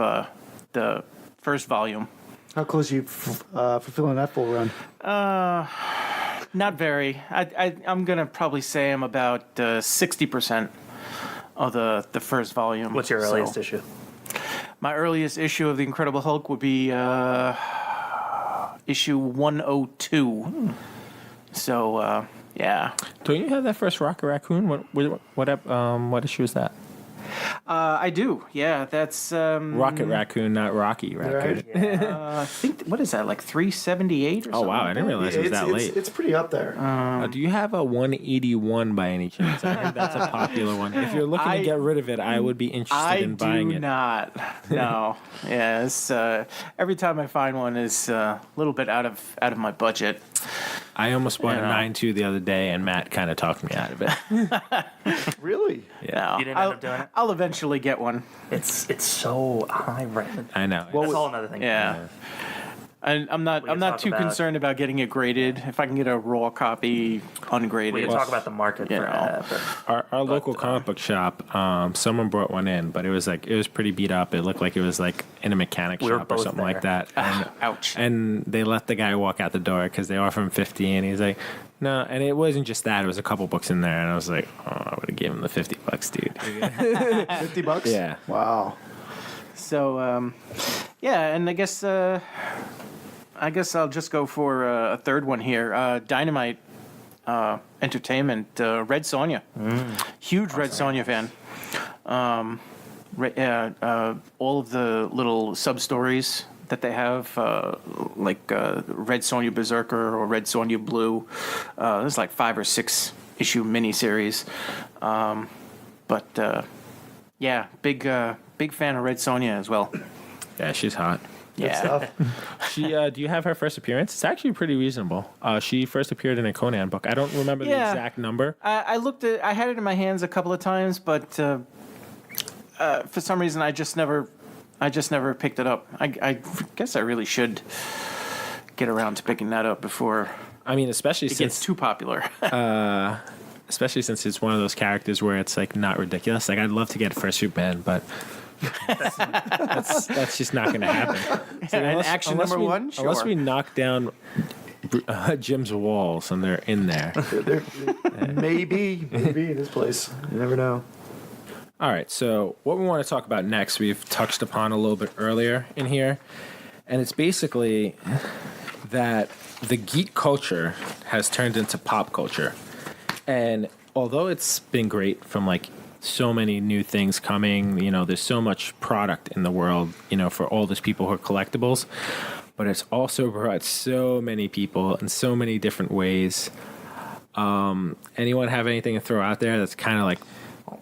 the first volume. How close are you fulfilling that full run? Not very. I'm going to probably say I'm about 60% of the first volume. What's your earliest issue? My earliest issue of The Incredible Hulk would be issue 102. So, yeah. Don't you have that first Rocket Raccoon? What issue is that? I do. Yeah, that's Rocket Raccoon, not Rocky Raccoon. Right. I think what is that, like 378 or something? Oh wow, I didn't realize it was that late. It's pretty up there. Do you have a 181 by any chance? I heard that's a popular one. If you're looking to get rid of it, I would be interested in buying it. I do not. No. Yeah, it's, every time I find one is a little bit out of my budget. I almost bought a 9.2 the other day, and Matt kind of talked me out of it. Really? Yeah. You didn't end up doing it? I'll eventually get one. It's so high rent. I know. That's all another thing. Yeah. And I'm can not talk too about- concerned about getting it graded. If I can get a raw copy ungraded. We can talk about the market for that. Our local comic book shop, someone brought one in, but it was pretty beat up. It looked like it was like in a mechanic We were shop or both something like there. that. And, Ouch. And they let the guy walk out the door because they offered him 50, and he's like, no. And it wasn't just that; it was a couple books in there, and I was like, oh, I would have given him the $50, dude. $50? Yeah. Wow. So, yeah, and I guess I'll just go for a third one here. Dynamite Entertainment, Red Sonja. Huge Red Sonja fan. All of the little sub-stories that they have, like Red Sonja Berserker or Red Sonja Blue. There's like 5 or 6 issue miniseries. But yeah, big fan of Red Sonja as well. Yeah, she's hot. Yeah. She, do you have her first appearance? It's actually pretty reasonable. She first appeared in a Conan book. I don't remember the exact number. I had it in my hands a couple of times, but for some reason I just never picked it up. I guess I really should get around to picking that up before I mean, especially it since gets too popular. especially since it's one of those characters where it's like not ridiculous. Like I'd love to get First Superman, but that's just not going to happen. So And action number one, sure. Unless we knock down Jim's walls and they're in there. Maybe in this place. You never know. All right, so what we want to talk about next, we've touched upon a little bit earlier in here, and it's basically that the geek culture has turned into pop culture. And although it's been great from like so many new things coming, you know, there's so much product in the world, you know, for all those people who are collectibles, but it's also brought so many people in so many different ways. Anyone have anything to throw out there that's kind of like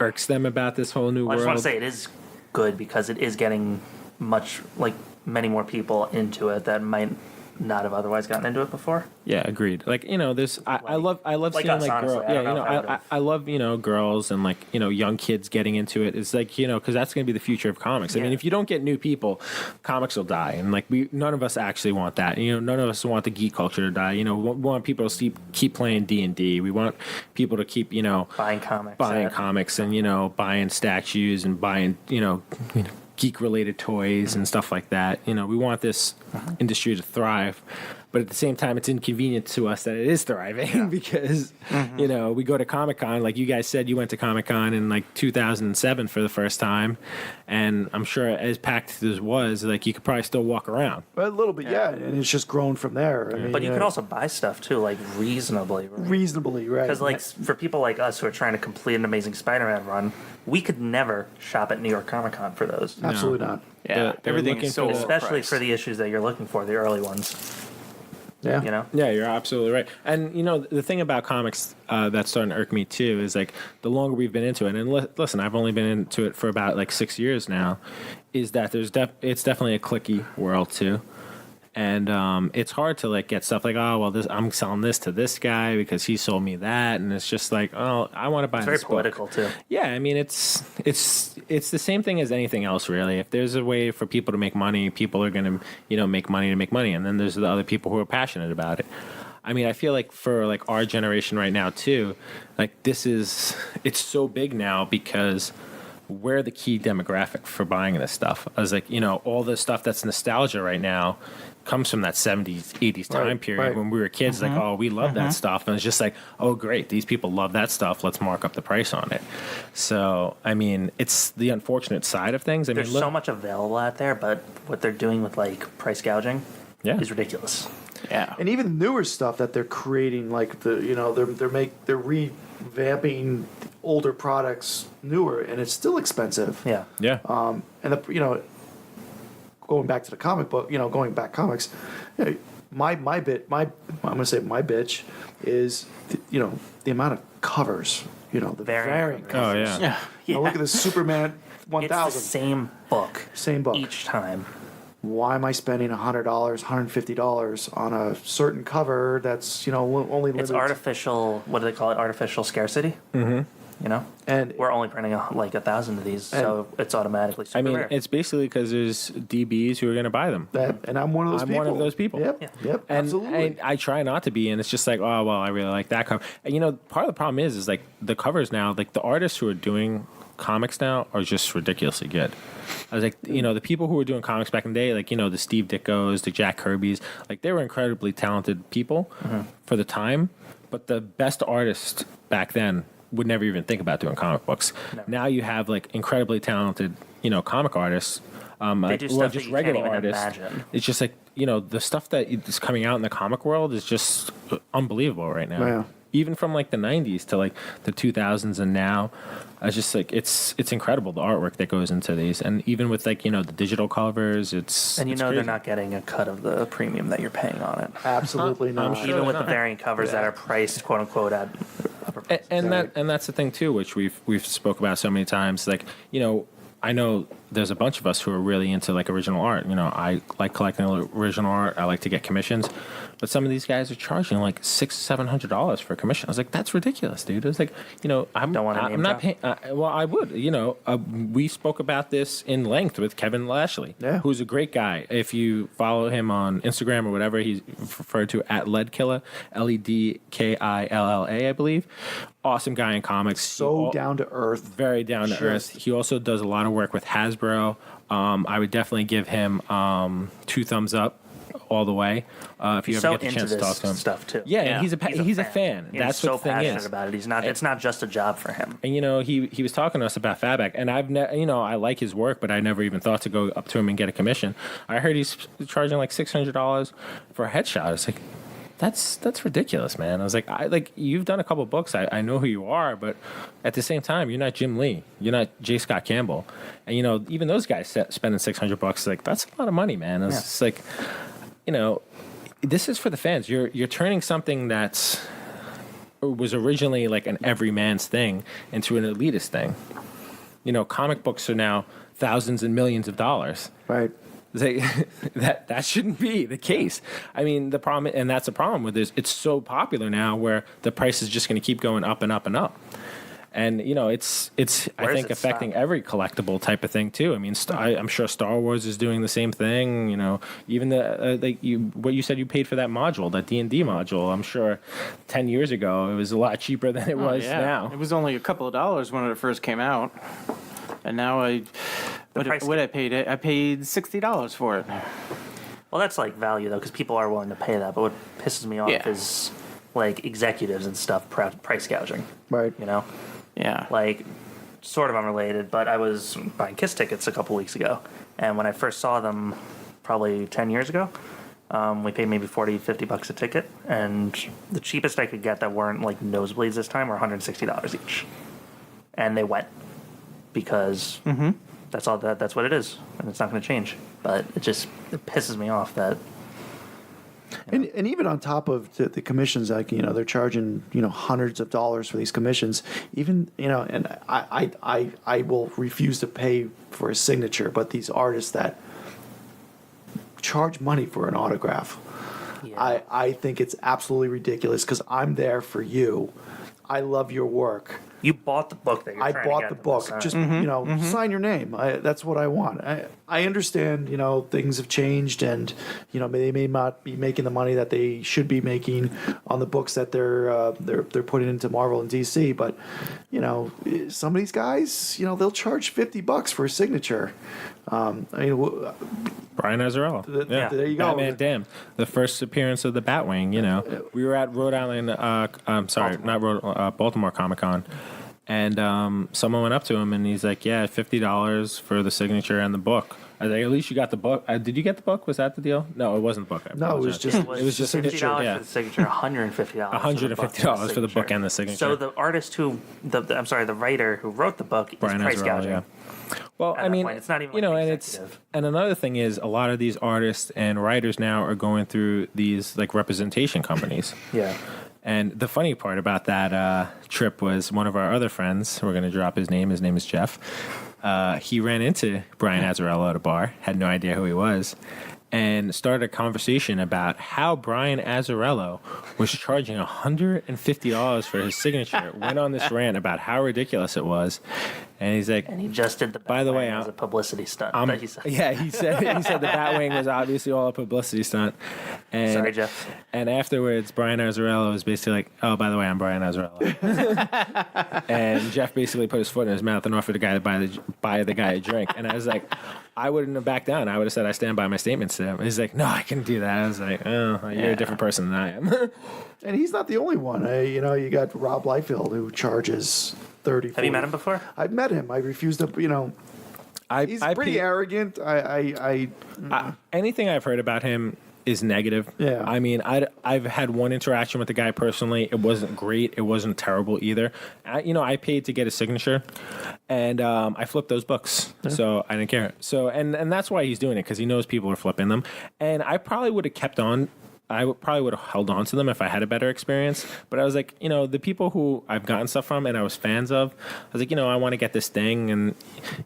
irks them about this whole new world? I just want to say it is good because it is getting many more people into it that might not have otherwise gotten into it before. Yeah, agreed. Like, you know, there's I love like seeing us, like honestly. girls. I Yeah, don't you know know, if I I love, you know, girls and like, you know, young kids getting into it. It's like, you know, because that's going to be the future of comics. I mean, if you don't get new people, comics will die, and like none of us actually want that. You know, none of us want the geek culture to die. You know, we want people to keep playing D&D. We want people to keep, you know, Buying comics and, you know, buying statues and buying, you know, geek related toys and stuff like that. You know, we want this industry to thrive. but at the same time, it's inconvenient to us that it is thriving because, you know, we go to Comic-Con. Like you guys said, you went to Comic-Con in like 2007 for the first time. And I'm sure as packed as it was, like you could probably still walk around. A little bit, yeah. And it's just grown from there. I mean, But you can also buy stuff too, like reasonably. Right? reasonably, right? Because like for people like us who are trying to complete an Amazing Spider-Man run, we could never shop at New York Comic Con for those. Absolutely not. Yeah, They're everything looking is so for the- Especially overpriced. for the issues that you're looking for, the early ones. Yeah. You know? Yeah, you're absolutely right. And you know, the thing about comics that's starting to irk me too is like the longer we've been into it, and listen, I've only been into it for about like 6 years now, is that there's it's definitely a cliquey world too. And it's hard to like get stuff like, oh well, I'm selling this to this guy because he sold me that, and it's just like, oh, I want to buy It's very this book. political too. Yeah, I mean it's the same thing as anything else really. If there's a way for people to make money, people are going to make money to make money, and then there's the other people who are passionate about it. I mean, I feel like for like our generation right now too, like it's so big now because we're the key demographic for buying this stuff. I was like, all the stuff that's nostalgia right now comes from that 70s, 80s time Right, period right. when we were kids. Like, oh, we love that stuff. And it's just like, oh, great, these people love that stuff. Let's mark up the price on it. So, I mean, it's the unfortunate side of things. I There's mean, look, so much available out there, but what they're doing with like price gouging is ridiculous. Yeah. And even newer stuff that they're creating, like they're revamping older products newer, and it's still expensive. Yeah. yeah. And going back to the comic book, going back comics, my bitch is the amount of covers, the Variant variant covers. covers. Oh, yeah. Yeah. Now look at this Superman It's 1000, the same book. same book. Each time. Why am I spending $100, $150 on a certain cover that's only limited? It's artificial, what do they call it? Artificial scarcity? Mm-hmm. And We're only printing like 1,000 of these, so it's automatically super I mean, rare. it's basically because there's DBs who are going to buy them. and I'm one of those I'm people. one of those people. Yep. Yeah. Yep. And, absolutely. and I try not to be, and it's just like, oh well, I really like that cover. And part of the problem is like the covers now, like the artists who are doing comics now are just ridiculously good. I was like, the people who were doing comics back in the day, like the Steve Dickos, the Jack Kirbys, like they were incredibly talented people for the time, but the best artists back then would never even think about doing comic books. Never. Now you have like incredibly talented, comic artists. They do or stuff just that you regular can't even artists. imagine. It's just like the stuff that is coming out in the comic world is just unbelievable right now. Yeah. Even from like the 90s to like the 2000s and now, it's just like it's incredible the artwork that goes into these, and even with like the digital covers, it's And it's they're crazy. not getting a cut of the premium that you're paying on it. Absolutely not. sure. Even with the not. variant covers that are priced, quote unquote, at upper price. And that's the thing too, which we've spoke about so many times. Like I know there's a bunch of us who are really into like original art. I like collecting original art. I like to get commissions, but some of these guys are charging like $600-$700 for a commission. I was like, that's ridiculous, dude. It's like, I'm Don't want to I'm name not drop? paying. Well, I would. We spoke about this in length with Kevin Lashley, Yeah. who's a great guy. If you follow him on Instagram or whatever, he's referred to at Leadkiller, LEDKILLA, I believe. Awesome guy in comics. So down to earth. Very down to earth. He also does a lot of work with Hasbro. I would definitely give him 2 thumbs up all the way if you He's ever so get the into chance to this talk to him. stuff too. Yeah, and he's a fan. He's That's so what the thing passionate is. about it. It's not just a job for him. And he was talking to us about Fatback, and I like his work, but I never even thought to go up to him and get a commission. I heard he's charging like $600 for a headshot. I was like, that's ridiculous, man. I was like, you've done a couple books. I know who you are, but at the same time, you're not Jim Lee. You're not J. Scott Campbell. And even those guys spending $600, like that's a lot of money, man. It's just like, this is for the fans. You're turning something that's was originally like an everyman's thing into an elitist thing. Comic books are now thousands and millions of dollars. Right. That shouldn't be the case. I mean, the problem, and that's the problem with this. It's so popular now, where the price is just going to keep going up and up and up. And it's I Where does think it affecting stop? every collectible type of thing too. I mean, I'm sure Star Wars is doing the same thing. Even what you said you paid for that module, that D&D module. I'm sure 10 years ago it was a lot cheaper than it was now. It was only a couple of dollars when it first came out, and now price- what I paid $60 for it. Well, that's like value though, because people are willing to pay that. But what pisses me off Yeah. is like executives and stuff price gouging. Right. You know, Yeah. like sort of unrelated. But I was buying Kiss tickets a couple weeks ago, and when I first saw them, probably 10 years ago, we paid maybe $40-$50 a ticket, and the cheapest I could get that weren't like nosebleeds this time were $160 each, and they went because that's all that's what it is, and it's not going to change. But it pisses me off that. And even on top of the commissions, like, they're charging, hundreds of dollars for these commissions. Even, and I will refuse to pay for a signature, but these artists that charge money for an autograph, Yeah. I think it's absolutely ridiculous, because I'm there for you. I love your work. You bought the book that you're I trying to bought get the them to book. sign. Just sign your name. That's what I want. I understand. Things have changed, and they may not be making the money that they should be making on the books that they're putting into Marvel and DC. But some of these guys, they'll charge $50 for a signature. Brian Azzarello. There you go. Batman, damn. The first appearance of the Batwing, We were at Rhode Island, Baltimore Comic-Con, and someone went up to him and he's like, yeah, $50 for the signature and the book. I was like, at least you got the book. Did you get the book? Was that the deal? No, it wasn't the book. No, it was just It was just $50 yeah. for the signature, $150. $150 for the book and the signature. So the artist the writer who wrote the book Brian is price Azzarello, gouging. yeah. Well, At I that mean, point, it's not even like and executive. and another thing is a lot of these artists and writers now are going through these like representation companies. Yeah. And the funny part about that trip was one of our other friends. We're going to drop his name. His name is Jeff. He ran into Brian Azzarello at a bar, had no idea who he was, and started a conversation about how Brian Azzarello was charging $150 for his signature. Went on this rant about how ridiculous it was, and he's like, And he just did the By the way, as a publicity stunt. I'm- that he said. yeah, he said the Batwing was obviously all a publicity stunt. And, Sorry, Jeff. And afterwards, Brian Azzarello was basically like, "Oh, by the way, I'm Brian Azzarello." And Jeff basically put his foot in his mouth and offered the guy to buy the guy a drink. And I was like, I wouldn't have backed down. I would have said I stand by my statements to him. He's like, "No, I couldn't do that." I was like, "Oh, you're a different person than I am." and he's not the only one. You got Rob Liefeld, who charges 30. Have you met him before? I've met him. I refused to. He's pretty arrogant. Anything I've heard about him is negative. Yeah. I mean, I've had one interaction with the guy personally. It wasn't great. It wasn't terrible either. I paid to get a signature, and I flipped those books, so I didn't care. So and that's why he's doing it, because he knows people are flipping them. And I probably would have kept on. Probably would have held on to them if I had a better experience. But I was like, the people who I've gotten stuff from and I was fans of, I was like, I want to get this thing and,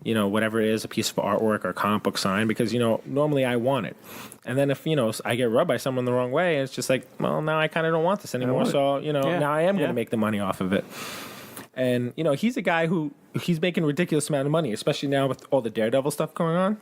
whatever it is, a piece of artwork or a comic book sign, because, normally I want it. And then if, I get rubbed by someone the wrong way, it's just like, well, now I kind of don't want this anymore. So, now I am going to make the money off of it. And, he's a guy he's making a ridiculous amount of money, especially now with all the Daredevil stuff going on.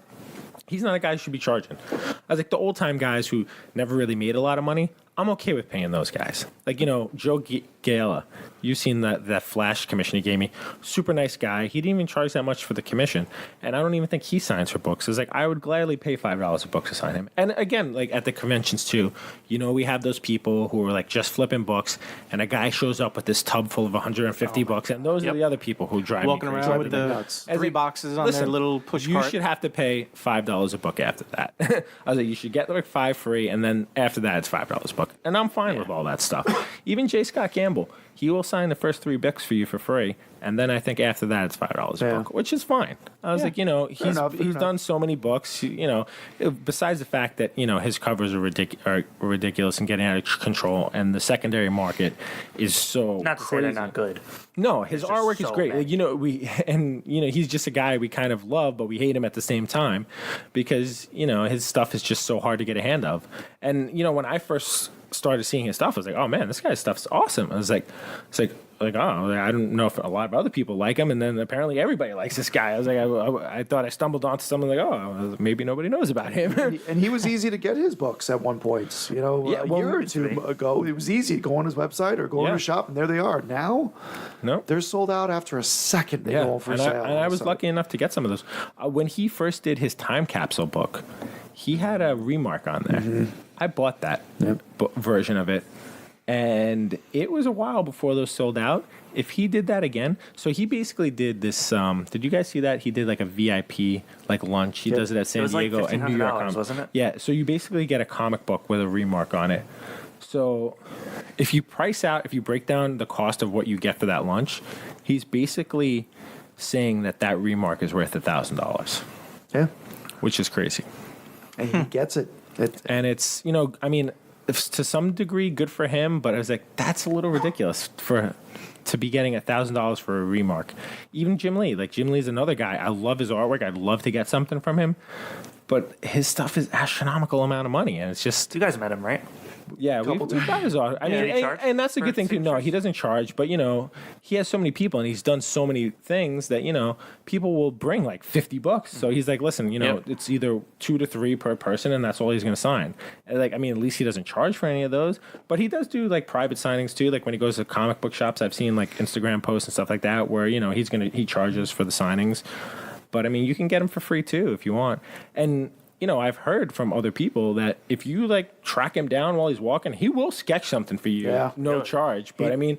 He's not a guy who should be charging. I was like, the old time guys who never really made a lot of money, I'm okay with paying those guys. Like, Joe Gala, you've seen that Flash commission he gave me. Super nice guy. He didn't even charge that much for the commission. And I don't even think he signs for books. It's like, I would gladly pay $5 a book to sign him. And again, like at the conventions too, we have those people who are like just flipping books, and a guy shows up with this tub full of 150 books. And those are the other people who drive Walking me crazy. around with the nuts. 3 boxes on their little push You cart. should have to pay $5 a book after that. I was like, you should get like 5 free, and then after that, it's $5 a book. And I'm fine with all that stuff. Even J. Scott Gamble, he will sign the first 3 books for you for free, and then I think after that it's $5 a book, which is fine. I was like, he's done so many books. Besides the fact that his covers are ridiculous and getting out of control, and the secondary market is so Not to say crazy. they're not good. No, his just artwork is so great. bad. Like, he's just a guy we kind of love, but we hate him at the same time because his stuff is just so hard to get a hand of. And when I first started seeing his stuff, I was like, oh man, this guy's stuff's awesome. I was like, oh, I don't know if a lot of other people like him, and then apparently everybody likes this guy. I was like, I thought I stumbled onto something like, oh, maybe nobody knows about him. And he was easy to get his books at one point. A year or two ago, it was easy to go on his website or go on his shop, and there they are. Now, No, they're sold out after a second. They go on for and sale. I was lucky enough to get some of those. When he first did his time capsule book, he had a remark on there. I bought that Yep. version of it, and it was a while before those sold out. If he did that again, so he basically did this. Did you guys see that? He did like a VIP like lunch. He does it at San was like Diego and New York, $1,500, wasn't it? Yeah. So you basically get a comic book with a remark on it. So if you break down the cost of what you get for that lunch, he's basically saying that remark is worth $1,000, Yeah. which is crazy. And he gets it. And it's, I mean, it's to some degree good for him, but I was like, that's a little ridiculous to be getting $1,000 for a remark. Even Jim Lee, Jim Lee's another guy. I love his artwork. I'd love to get something from him, but his stuff is astronomical amount of money, and it's just You guys met him, right? yeah. We've got his art. I mean, he charge and that's a for good thing too. No, he doesn't charge, but he has so many people, and he's done so many things that people will bring like $50. So he's like, listen, it's either 2 to 3 per person, and that's all he's going to sign. And at least he doesn't charge for any of those, but he does do like private signings too. Like when he goes to comic book shops, I've seen like Instagram posts and stuff like that where he charges for the signings. But I mean, you can get him for free too if you want. And I've heard from other people that if you track him down while he's walking, he will sketch something for you, no charge. But I mean,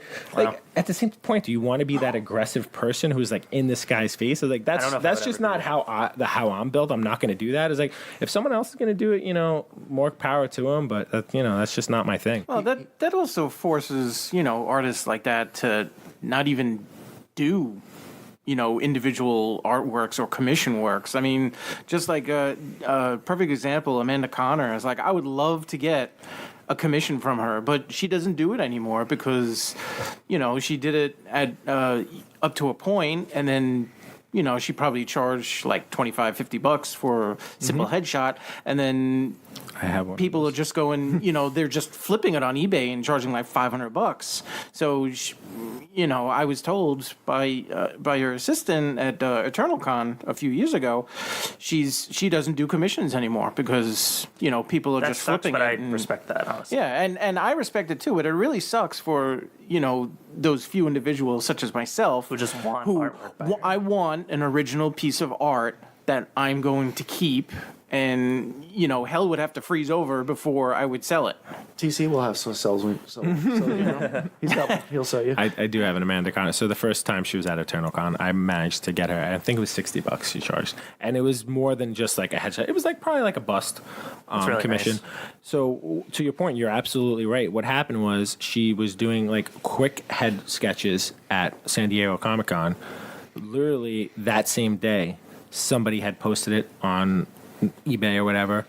at the same point, do you want to be that aggressive person who's in this guy's face? So, that's just not how I'm built. I'm not going to do that. It's if someone else is going to do it, more power to him. But that's just not my thing. Well, that also forces artists like that to not even do individual artworks or commission works. I mean, just like a perfect example, Amanda Connor is I would love to get a commission from her, but she doesn't do it anymore because, she did it at up to a point, and then she probably charged $25-$50 for a simple headshot, and then I have one. People are just going, they're just flipping it on eBay and charging $500. So, I was told by your assistant at EternalCon a few years ago, she doesn't do commissions anymore because people are That just sucks, flipping but it. I and- respect that, honestly. Yeah, and I respect it too, but it really sucks for those few individuals such as myself Who just want who artwork back. I want an original piece of art that I'm going to keep, and hell would have to freeze over before I would sell it. TC will have some sells. He'll sell you. I do have an Amanda Connor. So the first time she was at EternalCon, I managed to get her. I think it was $60 she charged, and it was more than just a headshot. It was probably a bust really commission. nice. So to your point, you're absolutely right. What happened was she was doing quick head sketches at San Diego Comic-Con. Literally that same day, somebody had posted it on eBay or whatever.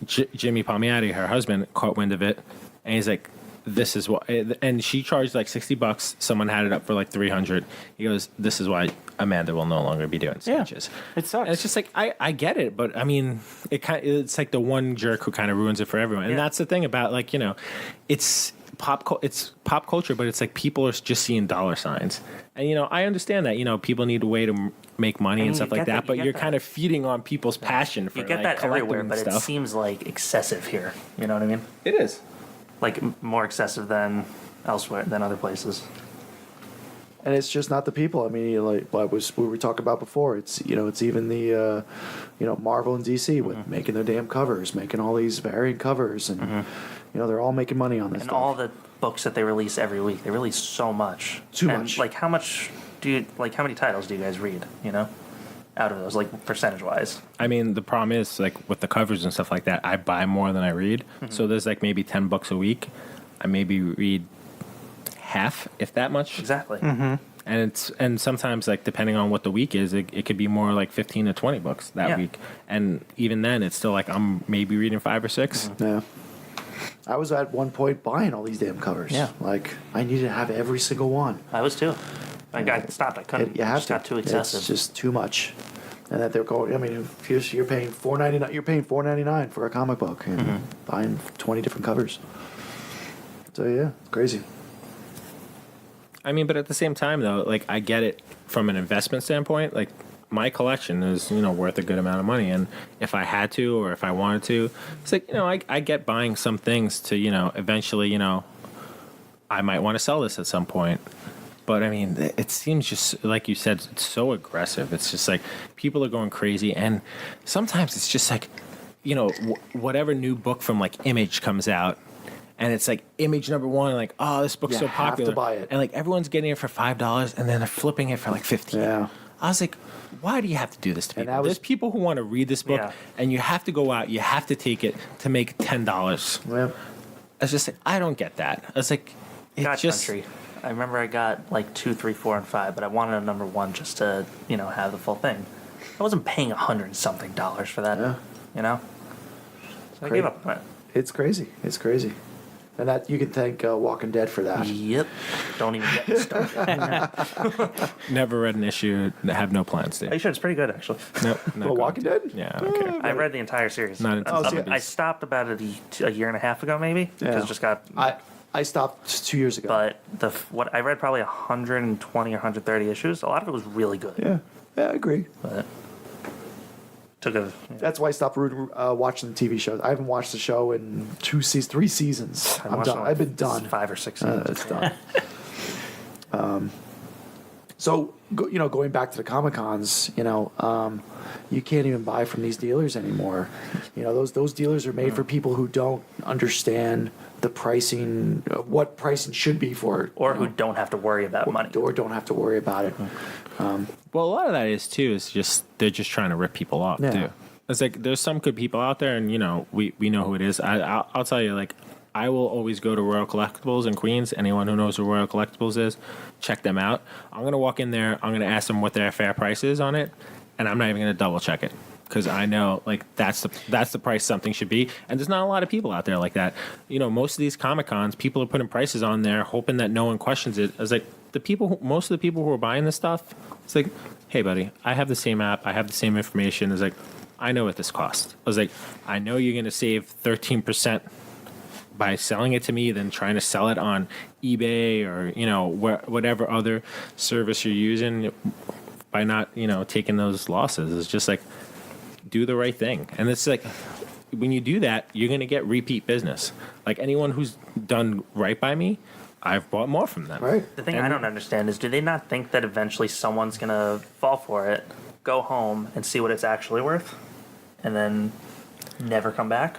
Jimmy Palmiotti, her husband, caught wind of it, and he's like, "This is what." And she charged $60. Someone had it up for $300. He goes, "This is why Amanda will no longer be doing sketches." It sucks. And it's just I get it, but I mean, it's the one jerk who kind of ruins it for everyone, and that's the thing about it's pop culture, but it's people are just seeing dollar signs, and I understand that people need a way to make money and stuff like that, but you're kind of feeding on people's passion for You get that collecting everywhere, but stuff. it seems excessive here. You know what I mean? It is. More excessive than elsewhere, than other places. And it's just not the people. I mean, what we were talking about before. It's it's even the Marvel and DC with making their damn covers, making all these variant covers, and they're all making money on this And stuff. all the books that they release every week, they release so much. Too And, much. How much do you how many titles do you guys read? Out of those, percentage wise. I mean, the problem is with the covers and stuff like that, I buy more than I read. So there's maybe $10 a week. I maybe read half, if that much. Exactly. And sometimes depending on what the week is, it could be more $15 to $20 that week. And even then, it's still I'm maybe reading 5 or 6. Yeah. I was at one point buying all these damn covers. Yeah. I needed to have every single one. I was too. I got stopped. I couldn't. You It have just to. got too excessive. It's just too much. And that they're going. I mean, if you're paying $4.99, you're paying $4.99 for a comic book and buying 20 different covers. So yeah, it's crazy. I mean, but at the same time, though, I get it from an investment standpoint. My collection is, worth a good amount of money. And if I had to or if I wanted to, it's I get buying some things to, eventually, I might want to sell this at some point. But I mean, it seems just like you said, it's so aggressive. It's just people are going crazy. And sometimes it's just you know, whatever new book from like Image comes out, and it's like Image #1, like, oh, this book's so have popular, to buy it. and like everyone's getting it for $5, and then they're flipping it for like 15. Yeah. I was like, why do you have to do this to And people? that was- There's people who want to read this book, Yeah. and you have to go out, you have to take it to make $10. Yeah. I was just like, I don't get that. I was like, it's God just Country. I remember I got like 2, 3, 4, and 5, but I wanted a #1 just to, you know, have the full thing. I wasn't paying $100 and something for that, Yeah. you know? So I Great. gave up on it. It's crazy. It's crazy. And that you can thank Walking Dead for that. Yep. Don't even get me started. never read an issue, have no plans to. Are you sure? It's pretty good, actually. Nope, not Well, going Walking to. Dead? Yeah, I don't care. I read the entire series. Not into Oh, so zombies. I stopped about it a year and a half ago, maybe, because Yeah. it just got. I stopped 2 years ago. But what I read probably 120 or 130 issues. A lot of it was really good. yeah, I agree. But took a. That's why I stopped watching the TV shows. I haven't watched the show in 3 seasons. I'm watched done. it like I've been done. 5 or 6 seasons. It's done. So, going back to the Comic Cons, you can't even buy from these dealers anymore. Those dealers are made for people who don't understand the pricing, what pricing should be for it. Or who don't have to worry about money. Or don't have to worry about it. Well, a lot of that is too is just they're just trying to rip people off Yeah. too. It's like there's some good people out there, and we know who it is. I'll tell you, like, I will always go to Royal Collectibles in Queens. Anyone who knows who Royal Collectibles is, check them out. I'm gonna walk in there. I'm gonna ask them what their fair price is on it, and I'm not even gonna double check it because I know like that's the price something should be. And there's not a lot of people out there like that. Most of these Comic Cons, people are putting prices on there, hoping that no one questions it. I was like, most of the people who are buying this stuff, it's like, hey, buddy, I have the same app, I have the same information. It's like, I know what this costs. I was like, I know you're gonna save 13% by selling it to me than trying to sell it on eBay or whatever other service you're using by not taking those losses. It's just like, do the right thing. And it's like, when you do that, you're going to get repeat business. Like anyone who's done right by me, I've bought more from them. Right. The thing I don't understand is, do they not think that eventually someone's going to fall for it, go home and see what it's actually worth, and then never come back?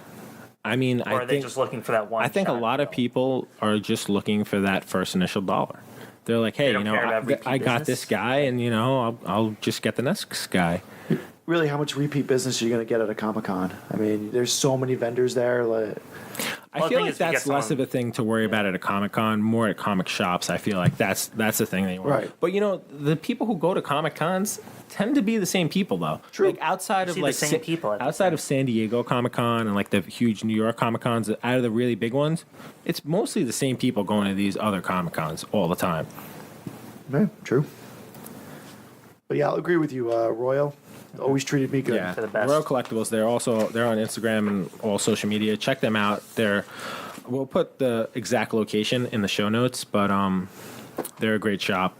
I mean, Or are they just looking for that one I think a shot lot of deal? people are just looking for that first initial dollar. They're like, hey, They don't care about repeat I got business? this guy, and I'll just get the next guy. Really, how much repeat business are you going to get at a Comic Con? I mean, there's so many vendors there. I Well, the feel thing like is, we that's get less someone- of a thing to worry about at a Comic Con, more at comic shops. I feel like that's the thing they want. Right. But the people who go to Comic Cons tend to be the same people though. True. Like outside You of see the like same people at the outside of San Diego Comic Con and like the huge New York Comic Cons, out of the really big ones, it's mostly the same people going to these other Comic Cons all the time. Yeah, true. But yeah, I'll agree with you. Royal always treated me good. Yeah, They're the best. Royal Collectibles. They're on Instagram and all social media. Check them out. We'll put the exact location in the show notes, but they're a great shop.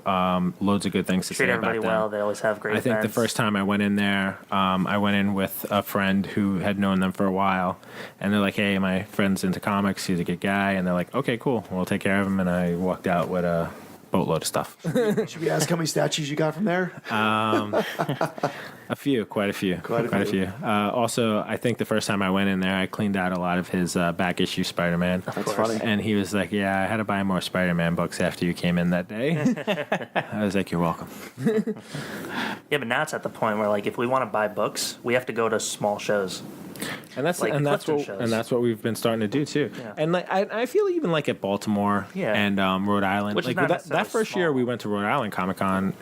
Loads of good things to Treat say everybody about them. well. They always have great I think the events. first time I went in there, I went in with a friend who had known them for a while, and they're like, "Hey, my friend's into comics. He's a good guy," and they're like, "Okay, cool. We'll take care of him." And I walked out with a boatload of stuff. Should we ask how many statues you got from there? Quite a few. Quite a few. Also, I think the first time I went in there, I cleaned out a lot of his back issue Spider-Man. That's funny. And he was like, "Yeah, I had to buy more Spider-Man books after you came in that day." I was like, "You're welcome." Yeah, but now it's at the point where, like, if we want to buy books, we have to go to small shows. And that's Like Clifton shows. what we've been starting to do too. Yeah. And like I feel even like at Baltimore Yeah. and Rhode Island, Which is like not that necessarily first year small. we went to Rhode Island Comic Con.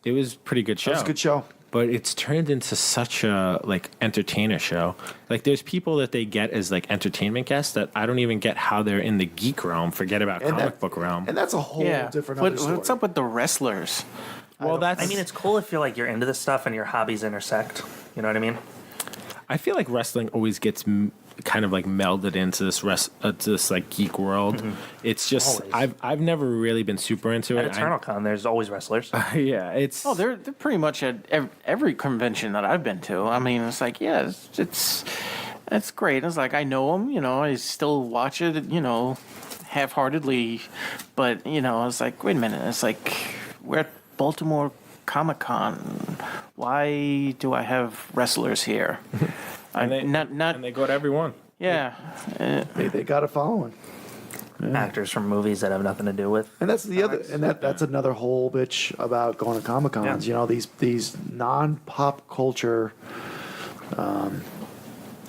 It was a pretty good show. That was a good show. But it's turned into such a like entertainer show. Like there's people that they get as like entertainment guests that I don't even get how they're in the geek realm. Forget about comic book realm. And that's a whole different other story. What's up with the wrestlers? Well, that's. I mean, it's cool if you're into this stuff and your hobbies intersect. You know what I mean? I feel like wrestling always gets kind of like melded into this like geek world. It's just Always. I've never really been super into At it. EternalCon, there's always wrestlers. Yeah, it's. Oh, they're pretty much at every convention that I've been to. I mean, it's like, yeah, it's great. It's like I know them, I still watch it, half-heartedly, but it's like, wait a minute, it's like we're at Baltimore Comic Con. Why do I have wrestlers here? And they go to everyone. Yeah. They got a following. Actors from movies that have nothing to do with. And that's the other, and that's another whole bitch about going to Comic Cons. Yeah. You know, these non-pop culture, I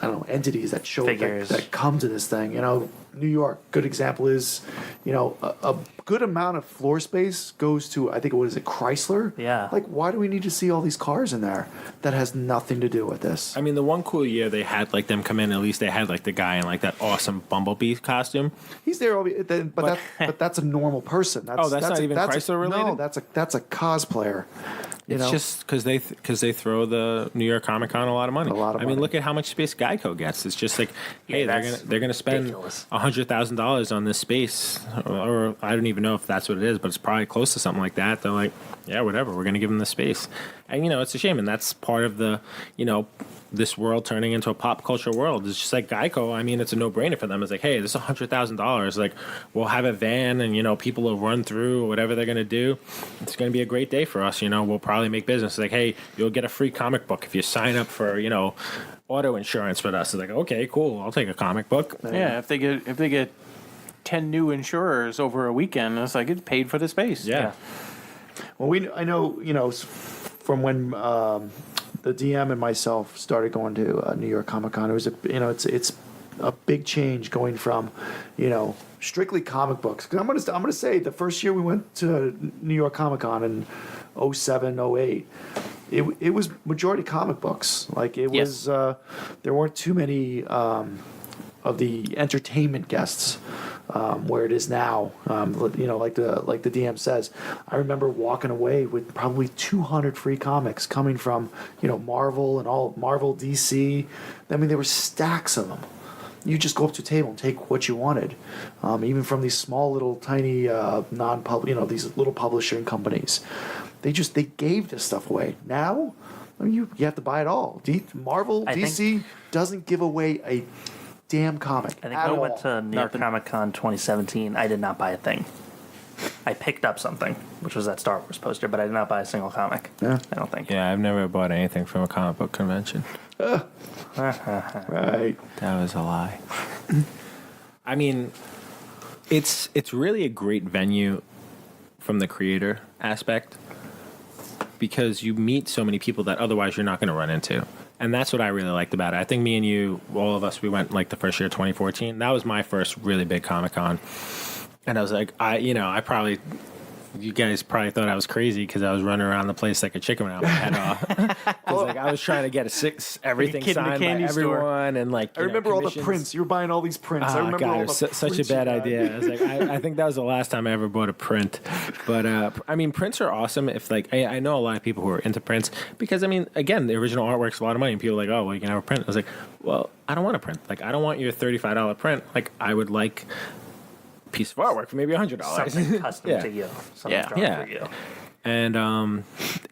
don't know, entities that show that come to this thing. You know, New York, good example is, you know, a good amount of floor space goes to, I think, what is it, Chrysler? Yeah. Like, why do we need to see all these cars in there? That has nothing to do with this. I mean, the one cool year they had like them come in, at least they had like the guy in like that awesome Bumblebee costume. He's there, but that's a normal person. That's not even Chrysler related? No, that's a cosplayer. It's just because they throw the New York Comic Con a lot of money. I mean, look at how much space Geico gets. It's just like, hey, they're gonna spend $100,000 on this space, or I don't even know if that's what it is, but it's probably close to something like that. They're like, yeah, whatever, we're gonna give them the space, and you know, it's a shame, and that's part of the, you know, this world turning into a pop culture world. It's just like Geico. I mean, it's a no-brainer for them. It's like, hey, this is $100,000. Like, we'll have a van, and you know, people will run through or whatever they're gonna do. It's gonna be a great day for us. You know, we'll probably make business. It's like, hey, you'll get a free comic book if you sign up for, you know, auto insurance with us. It's like, okay, cool, I'll take a comic book. Yeah, if they get 10 new insurers over a weekend, it's like it's paid for the space. Yeah. Well, I know, you know, from when the DM and myself started going to New York Comic Con, it was it's a big change going from, you know, strictly comic books. Because I'm gonna say the first year we went to New York Comic Con in 07, 08, it was majority comic books. Like it was, there weren't too many of the entertainment guests. Where it is now, you know, like the DM says, I remember walking away with probably 200 free comics coming from, you know, Marvel and all Marvel, DC. I mean, there were stacks of them. You just go up to a table and take what you wanted, even from these small little tiny non-public, you know, these little publishing companies. They gave this stuff away. Now, I mean, you have to buy it all. Marvel, DC doesn't give away a damn comic. I think when I went to New York Comic Con 2017, I did not buy a thing. I picked up something, which was that Star Wars poster, but I did not buy a single comic. Yeah. I don't think. Yeah, I've never bought anything from a comic book convention. Right. That was a lie. I mean, it's really a great venue from the creator aspect, because you meet so many people that otherwise you're not going to run into. And that's what I really liked about it. I think me and you, all of us, we went like the first year, 2014. That was my first really big Comic-Con. And I was like, you guys probably thought I was crazy because I was running around the place like a chicken without my head off. Because like I was trying to get everything signed by everyone, and like I remember all the prints. You were buying all these prints. I remember all the such a bad idea. I was like, I think that was the last time I ever bought a print. But I mean, prints are awesome. If like I know a lot of people who are into prints, because I mean, again, the original artwork's a lot of money, and people are like, oh, well, you can have a print. I was like, well, I don't want a print. Like, I don't want your $35 print. Like, I would like piece of artwork for maybe $100. Something custom to you. Something drawn for you. And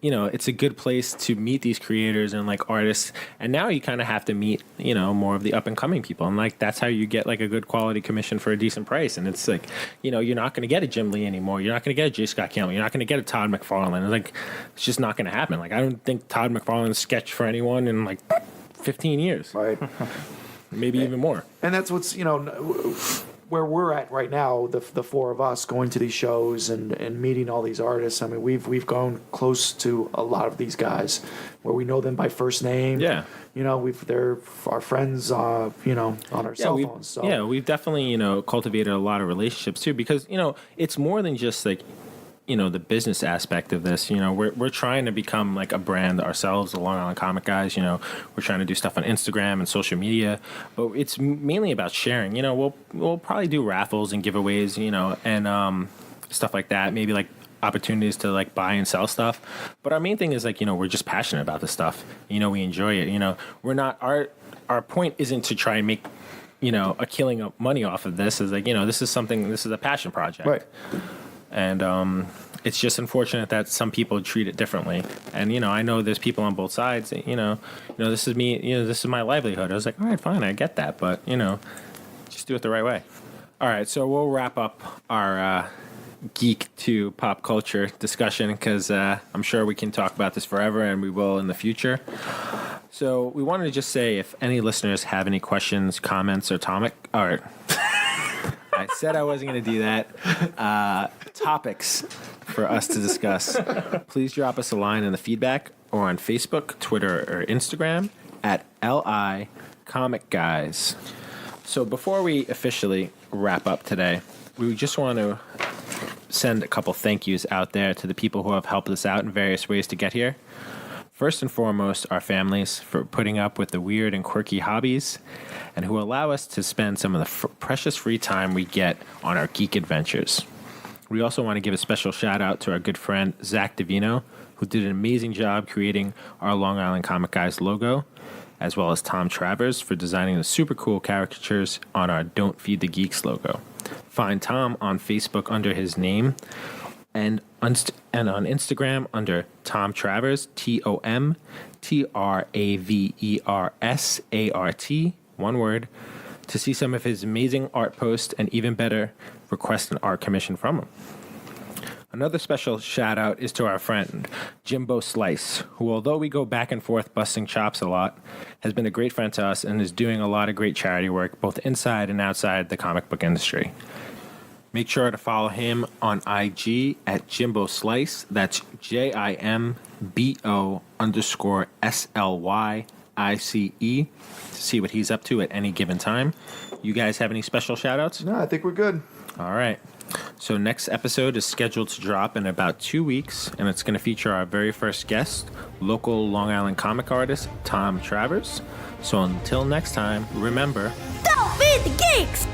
you know, it's a good place to meet these creators and like artists. And now you kind of have to meet, you know, more of the up and coming people, and like that's how you get like a good quality commission for a decent price. And it's like, you know, you're not going to get a Jim Lee anymore. You're not going to get a J. Scott Campbell. You're not going to get a Todd McFarlane. It's like, it's just not going to happen. Like, I don't think Todd McFarlane sketched for anyone in like 15 years, right? Maybe even more. And that's what's, you know, where we're at right now, the four of us going to these shows and meeting all these artists. I mean, we've gone close to a lot of these guys where we know them by first name. Yeah. You know, they're our friends, you know, on our cell phones. So. Yeah, we've definitely, you know, cultivated a lot of relationships too, because, you know, it's more than just like, you know, the business aspect of this. You know, we're trying to become like a brand ourselves, the Long Island Comic Guys. You know, we're trying to do stuff on Instagram and social media, but it's mainly about sharing. You know, we'll probably do raffles and giveaways, you know, and stuff like that. Maybe like opportunities to like buy and sell stuff. But our main thing is like, you know, we're just passionate about this stuff. You know, we enjoy it. You know, we're not our point isn't to try and make, you know, a killing of money off of this. Is like, you know, this is a passion project. Right. And it's just unfortunate that some people treat it differently. And, you know, I know there's people on both sides. You know, this is me. You know, this is my livelihood. I was like, all right, fine, I get that, but you know, just do it the right way. All right, so we'll wrap up our geek to pop culture discussion, because I'm sure we can talk about this forever, and we will in the future. So we wanted to just say if any listeners have any questions, comments, or I said I wasn't going to do that. Topics for us to discuss. Please drop us a line in the feedback or on Facebook, Twitter, or Instagram at LI Comic Guys. So before we officially wrap up today, we just want to send a couple thank yous out there to the people who have helped us out in various ways to get here. First and foremost, our families for putting up with the weird and quirky hobbies and who allow us to spend some of the precious free time we get on our geek adventures. We also want to give a special shout out to our good friend Zach Davino, who did an amazing job creating our Long Island Comic Guys logo, as well as Tom Travers for designing the super cool caricatures on our Don't Feed the Geeks logo. Find Tom on Facebook under his name and on Instagram under Tom Travers, TomTraversArt, one word, to see some of his amazing art posts and even better, request an art commission from him. Another special shout out is to our friend Jimbo Slice, who, although we go back and forth busting chops a lot, has been a great friend to us and is doing a lot of great charity work both inside and outside the comic book industry. Make sure to follow him on IG at Jimbo Slice. That's JIMBO_SLYICE to see what he's up to at any given time. You guys have any special shout outs? No, I think we're good. All right. So next episode is scheduled to drop in about 2 weeks, and it's going to feature our very first guest, local Long Island comic artist Tom Travers. So until next time, remember, Don't feed the geeks!